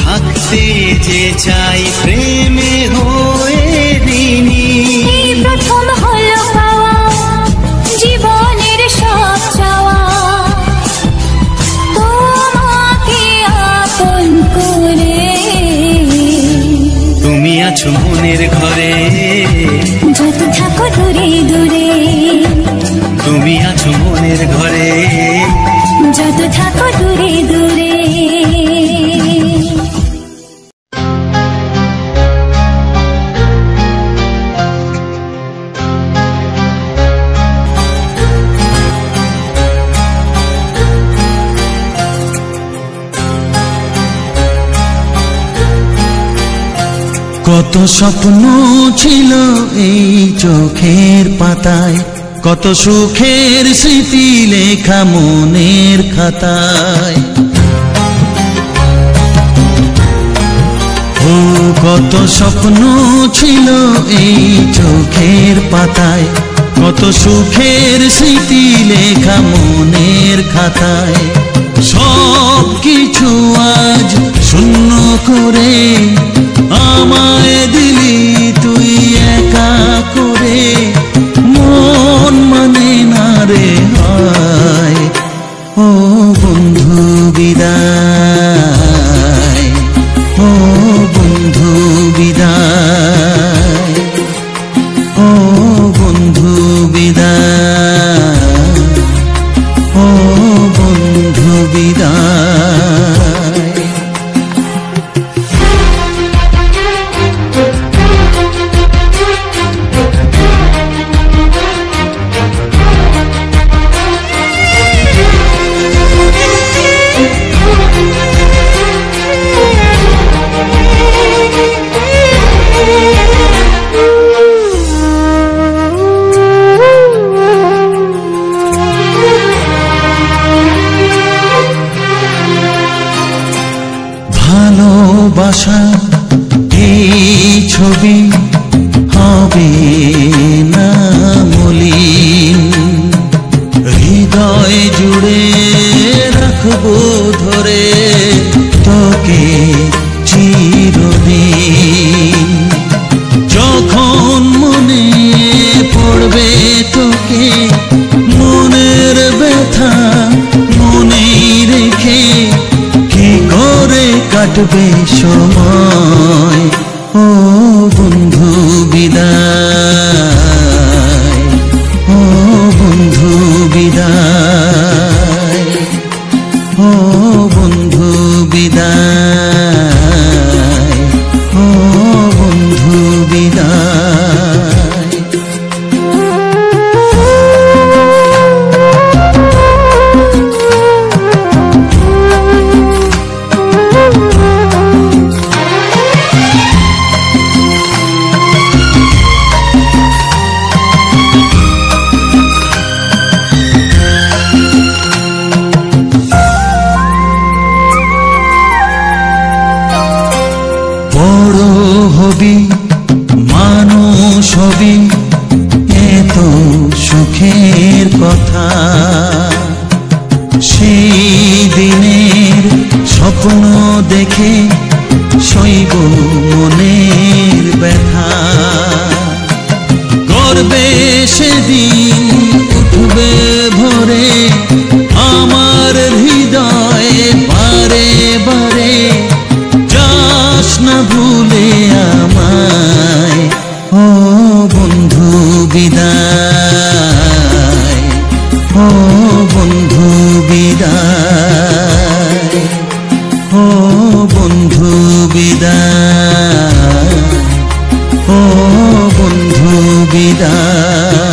থাকতে যে চাই প্রেমে হয়ে দিনি। এই প্রথম হলো পাওয়া জীবনের সব চাওয়া, তোমাকে আপন করে। তুমি আছো মনের ঘরে, যত থাকো দূরে দূরে। তুমি আছো মনের ঘরে, যত থাকো দূরে দূরে। কত স্বপ্ন ছিল এই চোখের পাতায়, কত সুখের স্মৃতি লেখা মনের খাতায়। ও কত স্বপ্ন ছিল এই চোখের পাতায়, কত সুখের স্মৃতি লেখা মনের খাতায়। সব কিছু আজ শূন্য করে আমায় দিলি তুই একা করে, মন মানে না রে হায়। ও বন্ধু বিদায়, ও বন্ধু বিদায়, ও বন্ধু বিদায়, ও বন্ধু বিদায়। ভালোবাসা এই ছবি হবে না মলিন, হৃদয় জুড়ে রাখবো ধরে তোকে চিরদিন। যখন মনে পড়বে তোকে মনের ব্যথা মনেই রেখে, কি করে কাটবে সময়। ও বন্ধু বিদায়, ও বন্ধু বিদায়, ও বন্ধু বিদায়, ও বন্ধু বিদায়। বড় হবি মানুষ হবি এত সুখের কথা, সেই দিনের স্বপ্ন দেখে সইব মনের ব্যথা। গর্বে সেদিন উঠবে ভরে আমার হৃদয়ে বারে বারে, যাস না ভুলে আমায়। ও বন্ধু বিদায়, ও বন্ধু বিদায়, ও বন্ধু বিদায়, ও বন্ধু বিদায়।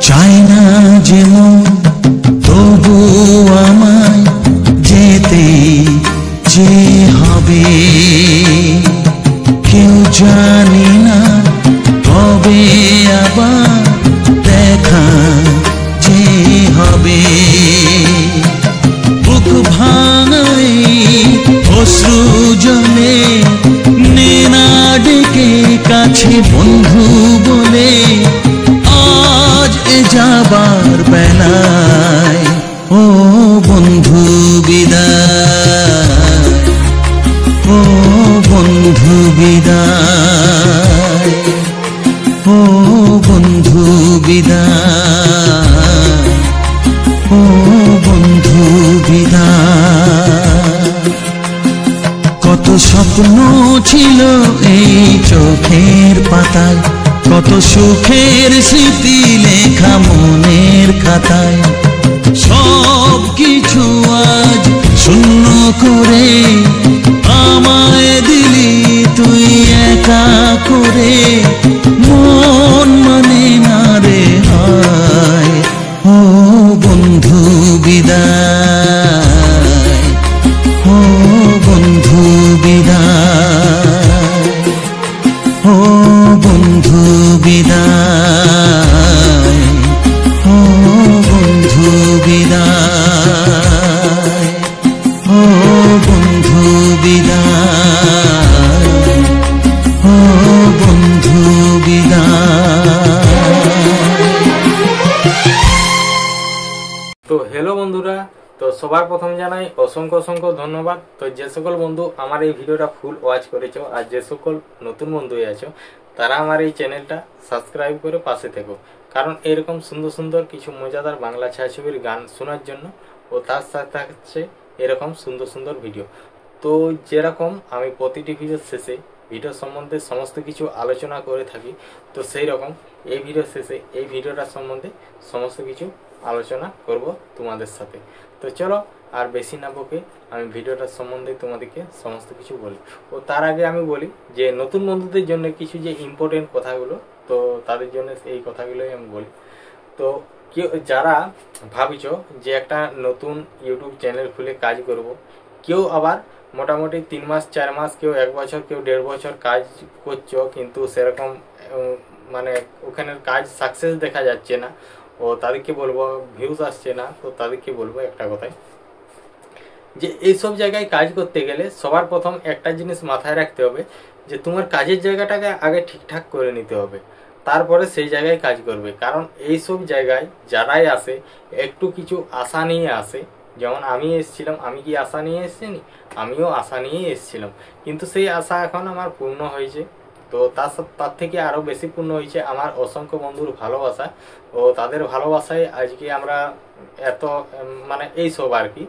চাই না যেমন তবু আমায় যেতে যে হবে, কেউ জানি না কবে আবার দেখা যে হবে। বুক ভাঙাই অশ্রু জলে নে না ডেকে কাছে বন্ধু বলে, আজ এ যাবার বেলায়। ও বন্ধু বিদায়, ও বন্ধু বিদায়, ও বন্ধু বিদায়, ও বন্ধু বিদায়। কত স্বপ্ন ছিল এই চোখের পাতায়, কত সুখের স্মৃতি লেখা মনের খাতায়, সব কিছু আজ শূন্য করে আমায় দিলি তুই একা করে। মন মানে না রে হায়, ও বন্ধু বিদায়, ও বন্ধু বিদায়, ও বন্ধু বিদায়, ও বন্ধু বিদায়, ও বন্ধু বিদায়, ও বন্ধু বিদায়। তো হ্যালো বন্ধুরা, তো সবার প্রথম জানাই অসংখ্য অসংখ্য ধন্যবাদ। তো যে সকল বন্ধু আমার এই ভিডিওটা ফুল ওয়াচ করেছো আর যে সকল নতুন বন্ধু আছো তারা আমার এই চ্যানেলটা সাবস্ক্রাইব করে পাশে থেকো, কারণ এরকম সুন্দর সুন্দর কিছু মজাদার বাংলা ছায়াছবির গান শোনার জন্য ও তার সাথে থাকছে এরকম সুন্দর সুন্দর ভিডিও। তো যেরকম আমি প্রতিটি ভিডিওর শেষে ভিডিও সম্বন্ধে সমস্ত কিছু আলোচনা করে থাকি, তো সেই রকম এই ভিডিও শেষে এই ভিডিওটার সম্বন্ধে সমস্ত কিছু আলোচনা করব তোমাদের সাথে। তো চলো আর বেশি না বকে আমি ভিডিওটার সম্বন্ধে তোমাদেরকে সমস্ত কিছু বলি। ও তার আগে আমি বলি যে নতুন বন্ধুদের জন্য কিছু যে ইম্পর্টেন্ট কথাগুলো, তো তাদের জন্য এই কথাগুলোই আমি বলি। তো কেউ যারা ভাবছো যে একটা নতুন ইউটিউব চ্যানেল খুলে কাজ করব, কেউ আবার মোটামুটি 3 মাস 4 মাস, কেউ 1 বছর, কেউ 1.5 বছর কাজ করছো কিন্তু সেরকম মানে ওখানের কাজ সাকসেস দেখা যাচ্ছে না, ও তাদেরকে বলবো ভিউজ আসছে না। তো তাদেরকে বলবো একটা কথাই, যে এইসব জায়গায় কাজ করতে গেলে সবার প্রথম একটা জিনিস মাথায় রাখতে হবে যে তোমার কাজের জায়গাটাকে আগে ঠিকঠাক করে নিতে হবে, তারপরে সেই জায়গায় কাজ করবে। কারণ এইসব জায়গায় যারাই আসে একটু কিছু আশা নিয়ে আসে, যেমন আমি এসেছিলাম, আমি কি আশা নিয়ে এসেছিনি? আমিও আশা নিয়েই এসেছিলাম, কিন্তু সেই আশা এখন আমার পূর্ণ হয়েছে। তো তার থেকে আরও বেশি পূর্ণ হয়েছে আমার অসংখ্য বন্ধুর ভালোবাসা, ও তাদের ভালোবাসায় আজকে আমরা এত মানে এইসব আর কি,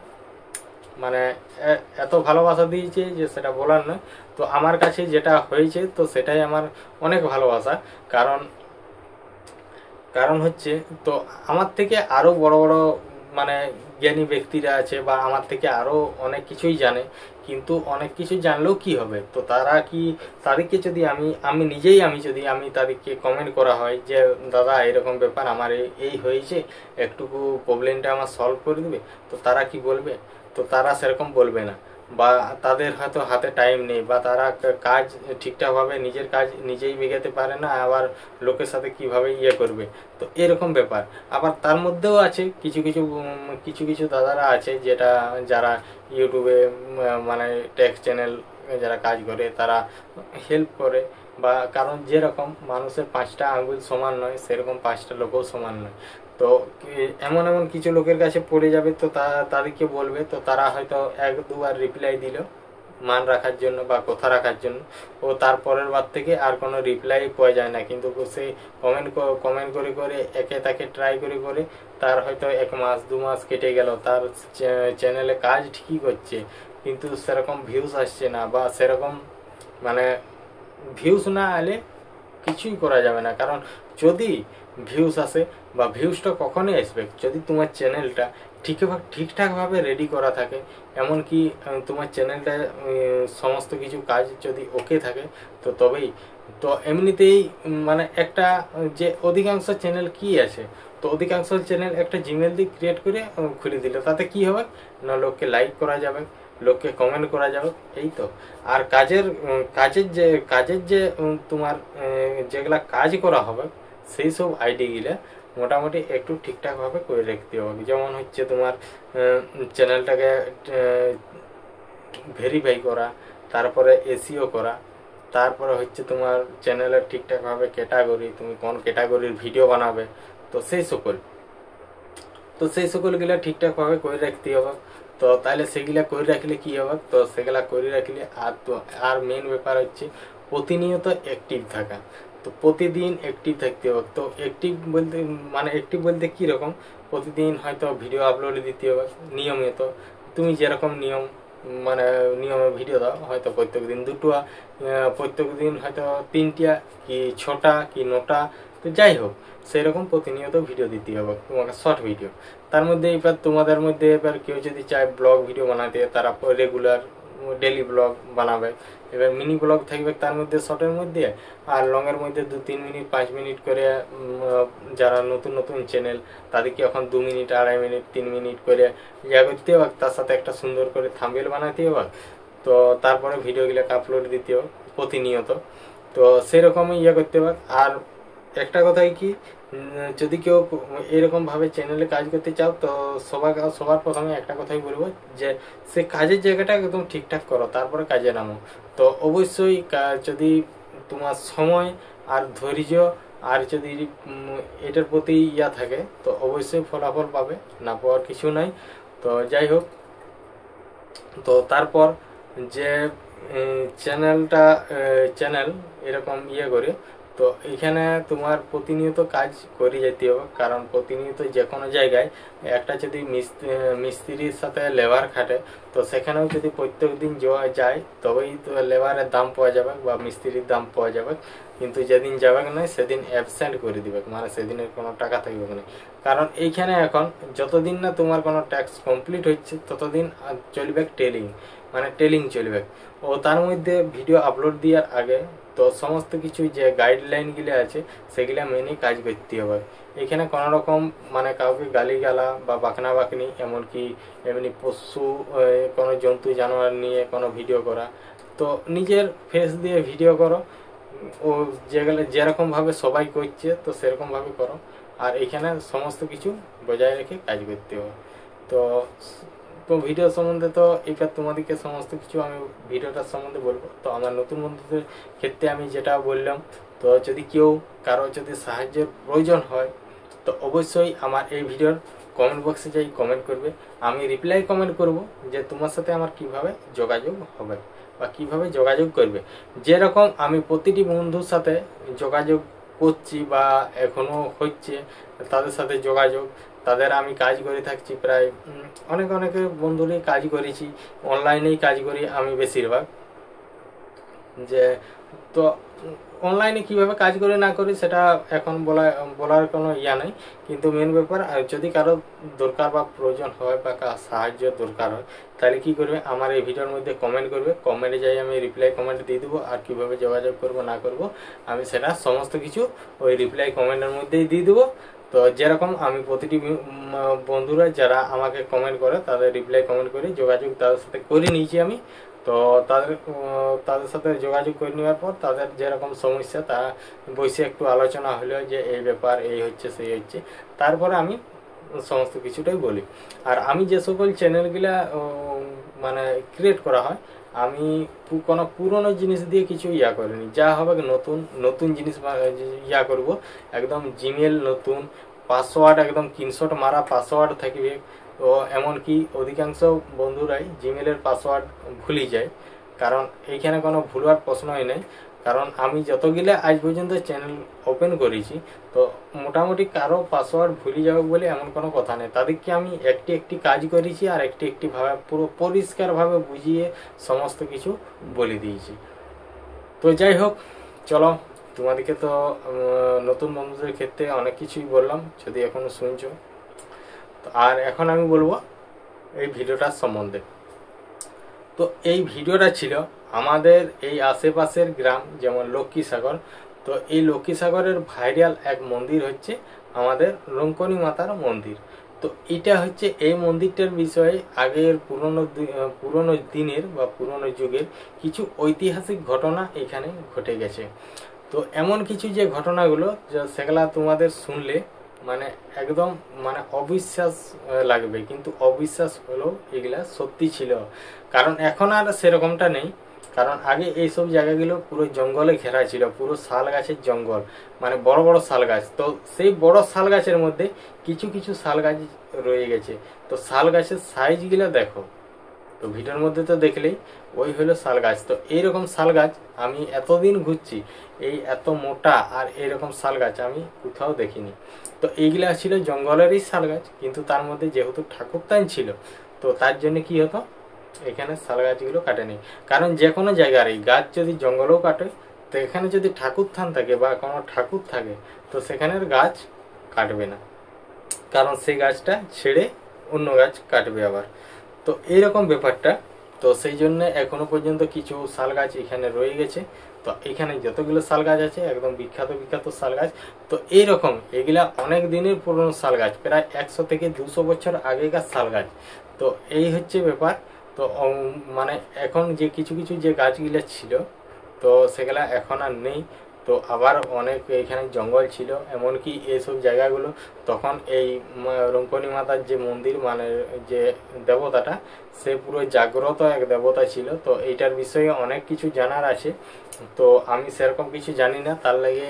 মানে এত ভালোবাসা দিয়েছে যে সেটা বলার নয়। তো আমার কাছে যেটা হয়েছে তো সেটাই আমার অনেক ভালোবাসা। কারণ হচ্ছে তো আমার থেকে আরও বড় বড় মানে জ্ঞানী ব্যক্তিরা আছে বা আমার থেকে আরও অনেক কিছুই জানে, কিন্তু অনেক কিছু জানলেও কি হবে? তো তারা কি তাদেরকে যদি আমি নিজেই যদি তাদেরকে কমেন্ট করা হয় যে দাদা এরকম ব্যাপার আমার এই হয়েছে, একটুকু প্রবলেমটা আমার সলভ করে দিবে, তো তারা কি বলবে? তো তারা সেরকম বলবে না, বা তাদের হয়তো হাতে টাইম নেই, বা তারা কাজ ঠিকঠাকভাবে নিজের কাজ নিজেই মেগাতে পারে না, আবার লোকের সাথে কিভাবে করবে। তো এরকম ব্যাপার। আবার তার মধ্যেও আছে কিছু কিছু দাদারা আছে যারা ইউটিউবে মানে টেক্সট চ্যানেল যারা কাজ করে তারা হেল্প করে, বা কারণ যেরকম মানুষের 5টা আঙ্গুল সমান নয় সেরকম 5টা লোকও সমান নয়। তো এমন কিছু লোকের কাছে পড়ে যাবে, তো তাদেরকে বলবে, তো তারা হয়তো 1-2 বার রিপ্লাই দিল মান রাখার জন্য বা কথা রাখার জন্য, ও তারপরের বার থেকে আর কোনো রিপ্লাই পাওয়া যায় না। কিন্তু সে কমেন্ট করে তাকে ট্রাই করে তার হয়তো 1 মাস 2 মাস কেটে গেল, তার চ্যানেলে কাজ ঠিকই করছে কিন্তু সেরকম ভিউজ আসছে না, বা সেরকম মানে ভিউজ না এলে কিছুই করা যাবে না। কারণ যদি ভিউজ আসে বা ভিউজটা কখনই আসবে যদি তোমার চ্যানেলটা ঠিকঠাকভাবে রেডি করা থাকে, এমনকি তোমার চ্যানেলটা সমস্ত কিছু কাজ যদি ওকে থাকে, তো তবেই। তো এমনিতেই মানে একটা যে অধিকাংশ চ্যানেল কি আছে, তো অধিকাংশ চ্যানেল একটা জিমেল দিয়ে ক্রিয়েট করে খুলে দিল, তাতে কি হবে না লোককে লাইক করা যাবে, লোককে কমেন্ট করা যাবে, এই তো। আর কাজের যে তোমার যেগুলা কাজ করা হবে সেই সব আইডিগুলা মোটামুটি একটু ঠিকঠাকভাবে করে রাখতে হবে। যেমন হচ্ছে তোমার চ্যানেলটাকে ভেরিফাই করা, তারপরে এসইও করা, তারপরে হচ্ছে তোমার চ্যানেলের ঠিকঠাকভাবে ক্যাটাগরি, তুমি কোন ক্যাটাগরির ভিডিও বানাবে, তো সেই সকলগুলা ঠিকঠাকভাবে করে রাখতে হবে। তো তাহলে সেগুলা করে রাখলে কি হবে, তো সেগুলা করে রাখলে আর মেন ব্যাপার হচ্ছে প্রতিনিয়ত অ্যাক্টিভ থাকা। তো প্রতিদিন অ্যাক্টিভ থাকতে হবে। তো অ্যাক্টিভ বলতে কীরকম, প্রতিদিন হয়তো ভিডিও আপলোড দিতে হবে নিয়মিত। তুমি যেরকম নিয়ম মানে নিয়মে ভিডিও দাও, হয়তো প্রত্যেক দিন 2টা, প্রত্যেক দিন হয়তো 3টা কি 6টা কি 9টা, তো যাই হোক সেরকম প্রতিনিয়ত ভিডিও দিতে হবে তোমাকে, শর্ট ভিডিও। তার মধ্যে এবার তোমাদের মধ্যে এবার কেউ যদি চায় ব্লগ ভিডিও বানাতে, তারা রেগুলার ডেলি ব্লগ বানাবে। এবার মিনি ব্লগ থাকবে তার মধ্যে শর্টের মধ্যে, আর লংয়ের মধ্যে 2-3 মিনিট 5 মিনিট করে যারা নতুন নতুন চ্যানেল তাদেরকে এখন 2 মিনিট 2.5 মিনিট 3 মিনিট করে করতে হবে, তার সাথে একটা সুন্দর করে থাম্বনেল বানাতে হবে। তো তারপরে ভিডিওগুলোকে আপলোড দিতে হবে প্রতিনিয়ত। তো সেরকমই করতে হবে। আর একটা কথাই কি, যদি কেউ এরকম ভাবে চ্যানেলে কাজ করতে চাও, তো সবার প্রথমে একটা কথাই বলবো যে সে কাজের জায়গাটা একদম ঠিকঠাক করো, তারপরে কাজে নামো। তো অবশ্যই যদি তোমার সময় আর ধৈর্য আর যদি এটার প্রতি থাকে, তো অবশ্যই ফলাফল পাবে, না পাওয়ার কিছু নাই। তো যাই হোক, তো তারপর যে চ্যানেল এরকম করে, তো এখানে তোমার প্রতিনিয়ত কাজ করে যেতে হবে। কারণ প্রতিনিয়ত যে কোনো জায়গায় একটা যদি মিস্ত্রির সাথে লেবার খাটে, তো সেখানেও যদি প্রত্যেক দিন যাওয়া যায় তবেই তো লেবারের দাম পাওয়া যাবে বা মিস্ত্রির দাম পাওয়া যাবে। কিন্তু যেদিন যাবে না সেদিন অ্যাবসেন্ট করে দিবে, মানে সেদিনের কোনো টাকা থাকবে না। কারণ এইখানে এখন যতদিন না তোমার কোনো ট্যাক্স কমপ্লিট হচ্ছে ততদিন চলবে টেলিং চলবে। ও তার মধ্যে ভিডিও আপলোড দেওয়ার আগে তো সমস্ত কিছু যে গাইডলাইনগুলো আছে সেগুলো মেনে কাজ করতে হবে। এখানে কোনো রকম মানে কাউকে গালিগালা বা বাকনা বাকনি, এমনকি এমনি পশু কোনো জন্তু জানোয়ার নিয়ে কোনো ভিডিও করা, তো নিজের ফেস দিয়ে ভিডিও করো। ও যেরকমভাবে সবাই করছে তো সেরকমভাবে করো। আর এখানে সমস্ত কিছু বজায় রেখে কাজ করতে হবে। তো ভিডিও সম্বন্ধে তো এবার তোমাদেরকে সমস্ত কিছু আমি ভিডিওটার সম্বন্ধে বলবো। তো আমার নতুন বন্ধুদের ক্ষেত্রে আমি যেটা বললাম, তো যদি কারো যদি সাহায্যের প্রয়োজন হয়, তো অবশ্যই আমার এই ভিডিওর কমেন্ট বক্সে যাই কমেন্ট করবে। আমি রিপ্লাই কমেন্ট করব যে তোমার সাথে আমার কিভাবে যোগাযোগ হবে বা কিভাবে যোগাযোগ করবে। যেরকম আমি প্রতিটি বন্ধুর সাথে যোগাযোগ করছি বা এখনো হচ্ছে তাদের সাথে যোগাযোগ, তাদের আমি কাজ করে থাকছি প্রায় অনেকে বন্ধুরই কাজ করেছি, অনলাইনেই কাজ করি আমি বেশিরভাগ। যে তো অনলাইনে কিভাবে কাজ করে না করি সেটা এখন বলার কোনো নেই, কিন্তু মেন ব্যাপার যদি কারো দরকার বা প্রয়োজন হয় বা সাহায্য দরকার হয়, তাহলে কি করবে, আমার এই ভিডিওর মধ্যে কমেন্ট করবে। কমেন্টে যাই আমি রিপ্লাই কমেন্ট দিয়ে দেবো। আর কিভাবে যোগাযোগ করব না করব আমি সেটা সমস্ত কিছু ওই রিপ্লাই কমেন্টের মধ্যেই দিয়ে দেবো। তো যেরকম আমি প্রতিটি বন্ধুরা যারা আমাকে কমেন্ট করে তাদের রিপ্লাই কমেন্ট করে যোগাযোগ তাদের সাথে করে নিয়েছি আমি। তো তাদের সাথে যোগাযোগ করে নেওয়ার পর তাদের যেরকম সমস্যা তা বসে একটু আলোচনা হলো যে এই ব্যাপার এই হচ্ছে সেই হচ্ছে, তারপরে আমি সমস্ত কিছুটাই বলি। আর আমি যে সকল চ্যানেলগুলা মানে ক্রিয়েট করা হয়, আমি কোনো পুরনো জিনিস দিয়ে কিছু করিনি। যা হবে নতুন জিনিস করব। একদম জিমেল নতুন, পাসওয়ার্ড একদম স্ক্রিনশট মারা পাসওয়ার্ড থাকবে। তো এমনকি অধিকাংশ বন্ধুরাই জিমেলের পাসওয়ার্ড ভুলে যায়, কারণ এইখানে কোনো ভুলার প্রশ্নই নেই। কারণ আমি যতগুলো আজ পর্যন্ত চ্যানেল ওপেন করেছি, তো মোটামুটি কারো পাসওয়ার্ড ভুলে যাবে বলে এমন কোনো কথা নেই। তাদেরকে আমি একটি কাজ করেছি আর একটি ভাবে পুরো পরিষ্কারভাবে বুঝিয়ে সমস্ত কিছু বলে দিয়েছি। তো যাই হোক, চলো, তোমাদেরকে তো নতুন বন্ধুদের ক্ষেত্রে অনেক কিছুই বললাম, যদি এখনো শুনছো। আর এখন আমি বলবো এই ভিডিওটার সম্বন্ধে। তো এই ভিডিওটা ছিল আমাদের এই আশেপাশের গ্রাম, যেমন লক্ষ্মীসাগর। তো এই লক্ষ্মীসাগরের ভাইরাল এক মন্দির হচ্ছে আমাদের রঙ্কনী মাতার মন্দির। তো এটা হচ্ছে এই মন্দিরটার বিষয়ে আগের পুরনো দিনের বা পুরনো যুগের কিছু ঐতিহাসিক ঘটনা এখানে ঘটে গেছে। তো এমন কিছু যে ঘটনাগুলো সেগুলা তোমাদের শুনলে মানে একদম মানে অবিশ্বাস লাগবে, কিন্তু অবিশ্বাস হলেও এগুলা সত্যি ছিল। কারণ এখন আর সেরকমটা নেই। কারণ আগে এইসব জায়গাগুলো পুরো জঙ্গলে ঘেরা ছিল, পুরো শাল গাছের জঙ্গল, মানে বড় বড় শাল গাছ। তো সেই বড় শাল গাছের মধ্যে কিছু শাল গাছ রয়ে গেছে। তো শাল গাছের সাইজগুলো দেখো, তো ভিডিওর মধ্যে তো দেখলেই ওই হলো শাল গাছ। তো এইরকম শাল গাছ আমি এতদিন ঘুরছি, এই এত মোটা আর এইরকম শাল গাছ আমি কোথাও দেখিনি। তো এইগুলা ছিল জঙ্গলেরই শাল গাছ, কিন্তু তার মধ্যে যেহেতু ঠাকুরদান ছিল, তো তার জন্য কি হতো, এখানে শাল গাছগুলো কাটেনি। কারণ যে কোনো জায়গার এই গাছ যদি জঙ্গলেও কাটে, তো এখানে যদি ঠাকুর থান থাকে বা কোনো ঠাকুর থাকে, তো সেখানের গাছ কাটবে না, কারণ সেই গাছটা ছেড়ে অন্য গাছ কাটবে আবার। তো এইরকম ব্যাপারটা। তো সেই জন্য এখনো পর্যন্ত কিছু শাল গাছ এখানে রয়ে গেছে। তো এখানে যতগুলো শাল গাছ আছে একদম বিখ্যাত বিখ্যাত শাল গাছ। তো এইরকম এগুলা অনেক দিনের পুরনো শাল গাছ, প্রায় 100 থেকে 200 বছর আগেকার শাল গাছ। তো এই হচ্ছে ব্যাপার। তো মানে এখন যে কিছু কিছু যে গাছগুলো ছিল, তো সেগুলা এখন আর নেই। তো আবার অনেক এখানে জঙ্গল ছিল, এমনকি এইসব জায়গাগুলো তখন এই রঙ্কনী মাতার যে মন্দির, মানে যে দেবতাটা, সে পুরো জাগ্রত এক দেবতা ছিল। তো এইটার বিষয়ে অনেক কিছু জানার আছে, তো আমি সেরকম কিছু জানি না, তার লাগে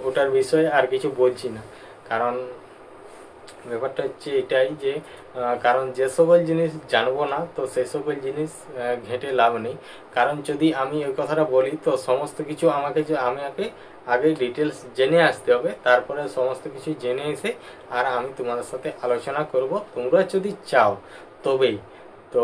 ওটার বিষয়ে আর কিছু বলছি না। কারণ ব্যাপারটা হচ্ছে এটাই যে কারণ যে সকল জিনিস জানবো না, তো সেই সকল জিনিস ঘেঁটে লাভ নেই। কারণ যদি আমি ওই কথাটা বলি, তো সমস্ত কিছু আমাকে আগে ডিটেলস জেনে আসতে হবে, তারপরে সমস্ত কিছু জেনে এসে আর আমি তোমাদের সাথে আলোচনা করব, তোমরা যদি চাও তবেই। তো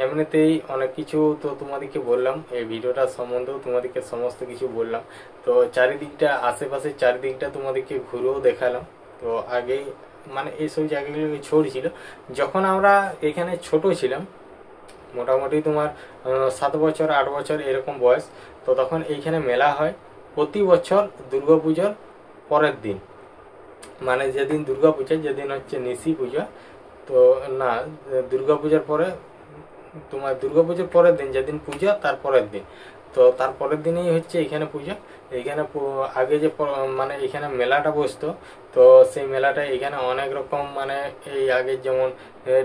এমনিতেই অনেক কিছু তো তোমাদেরকে বললাম, এই ভিডিওটা সম্বন্ধেও তোমাদেরকে সমস্ত কিছু বললাম। তো চারিদিকটা, আশেপাশে চারিদিকটা তোমাদেরকে ঘুরেও দেখালাম। তো আগে মানে এইসব জায়গাগুলো ছড় ছিল যখন আমরা এখানে ছোট ছিলাম, মোটামুটি তোমার 7 বছর 8 বছর এরকম বয়স। তো তখন এইখানে মেলা হয় প্রতি বছর দুর্গাপূজার পরের দিন, মানে যেদিন দুর্গাপূজা, যেদিন হচ্ছে নিশি পূজা, তো না দুর্গাপূজার পরে তোমার দুর্গাপূজার পরের দিন যেদিন পূজা, তার পরের দিন। তো তার পরের দিনেই হচ্ছে এখানে পূজা। এখানে আগে যে মানে এখানে মেলাটা বসতো, তো সেই মেলাটা এখানে অনেক রকম, মানে এই আগের যেমন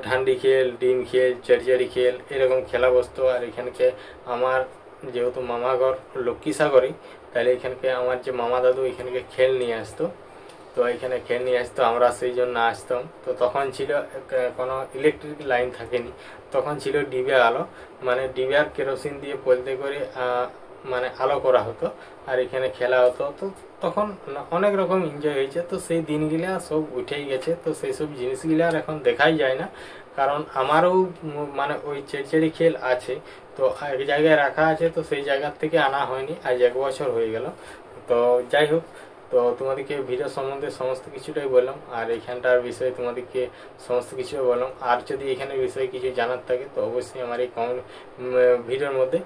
ঠান্ডি খেল, ডিম খেল, চড়চড়ি খেল, এরকম খেলা বসতো। আর এখানকে আমার যেহেতু মামা ঘর লক্ষ্মীসাগরে, তাহলে এখানকে আমার যে মামা দাদু এখানকে খেল নিয়ে আসতো। তো এখানে খেল নিয়ে আসতো, আমরা সেই জন্য আসতাম। তো তখন ছিল কোনো ইলেকট্রিক লাইন থাকেনি, তখন ছিল ডিবে আলো, মানে ডিবে আর কেরোসিন দিয়ে পলতে করে মানে আলো করা হতো, আর এখানে খেলা হতো। তো তখন অনেক রকম এনজয় হয়েছে। তো সেই দিনগুলা সব উঠেই গেছে, তো সেই সব জিনিসগুলো আর এখন দেখাই যায় না। কারণ আমারও মানে ওই চেড়চেড়ি খেল আছে, তো এক জায়গায় রাখা আছে, তো সেই জায়গার থেকে আনা হয়নি, আজ 1 বছর হয়ে গেল। তো যাই হোক, তো তোমাদেরকে ভিডিও সম্বন্ধে সমস্ত কিছুটাই বললাম, আর এখানটার বিষয়ে তোমাদেরকে সমস্ত কিছু বললাম। আর যদি এখানের বিষয়ে কিছু জানার থাকে, তো অবশ্যই আমার এই ভিডিওর মধ্যে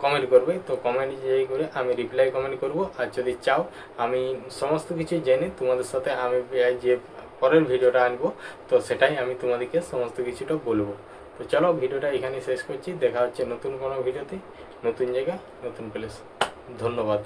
কমেন্ট করবে। তো কমেন্ট যেই করে আমি রিপ্লাই কমেন্ট করব। আর যদি চাও আমি সমস্ত কিছু জেনে তোমাদের সাথে আমি যে পরের ভিডিওটা আনবো, তো সেটাই আমি তোমাদেরকে সমস্ত কিছুটা বলবো। তো চলো ভিডিওটা এখানে শেষ করছি, দেখা হচ্ছে নতুন কোনো ভিডিওতে, নতুন জায়গা, নতুন প্লেস। ধন্যবাদ।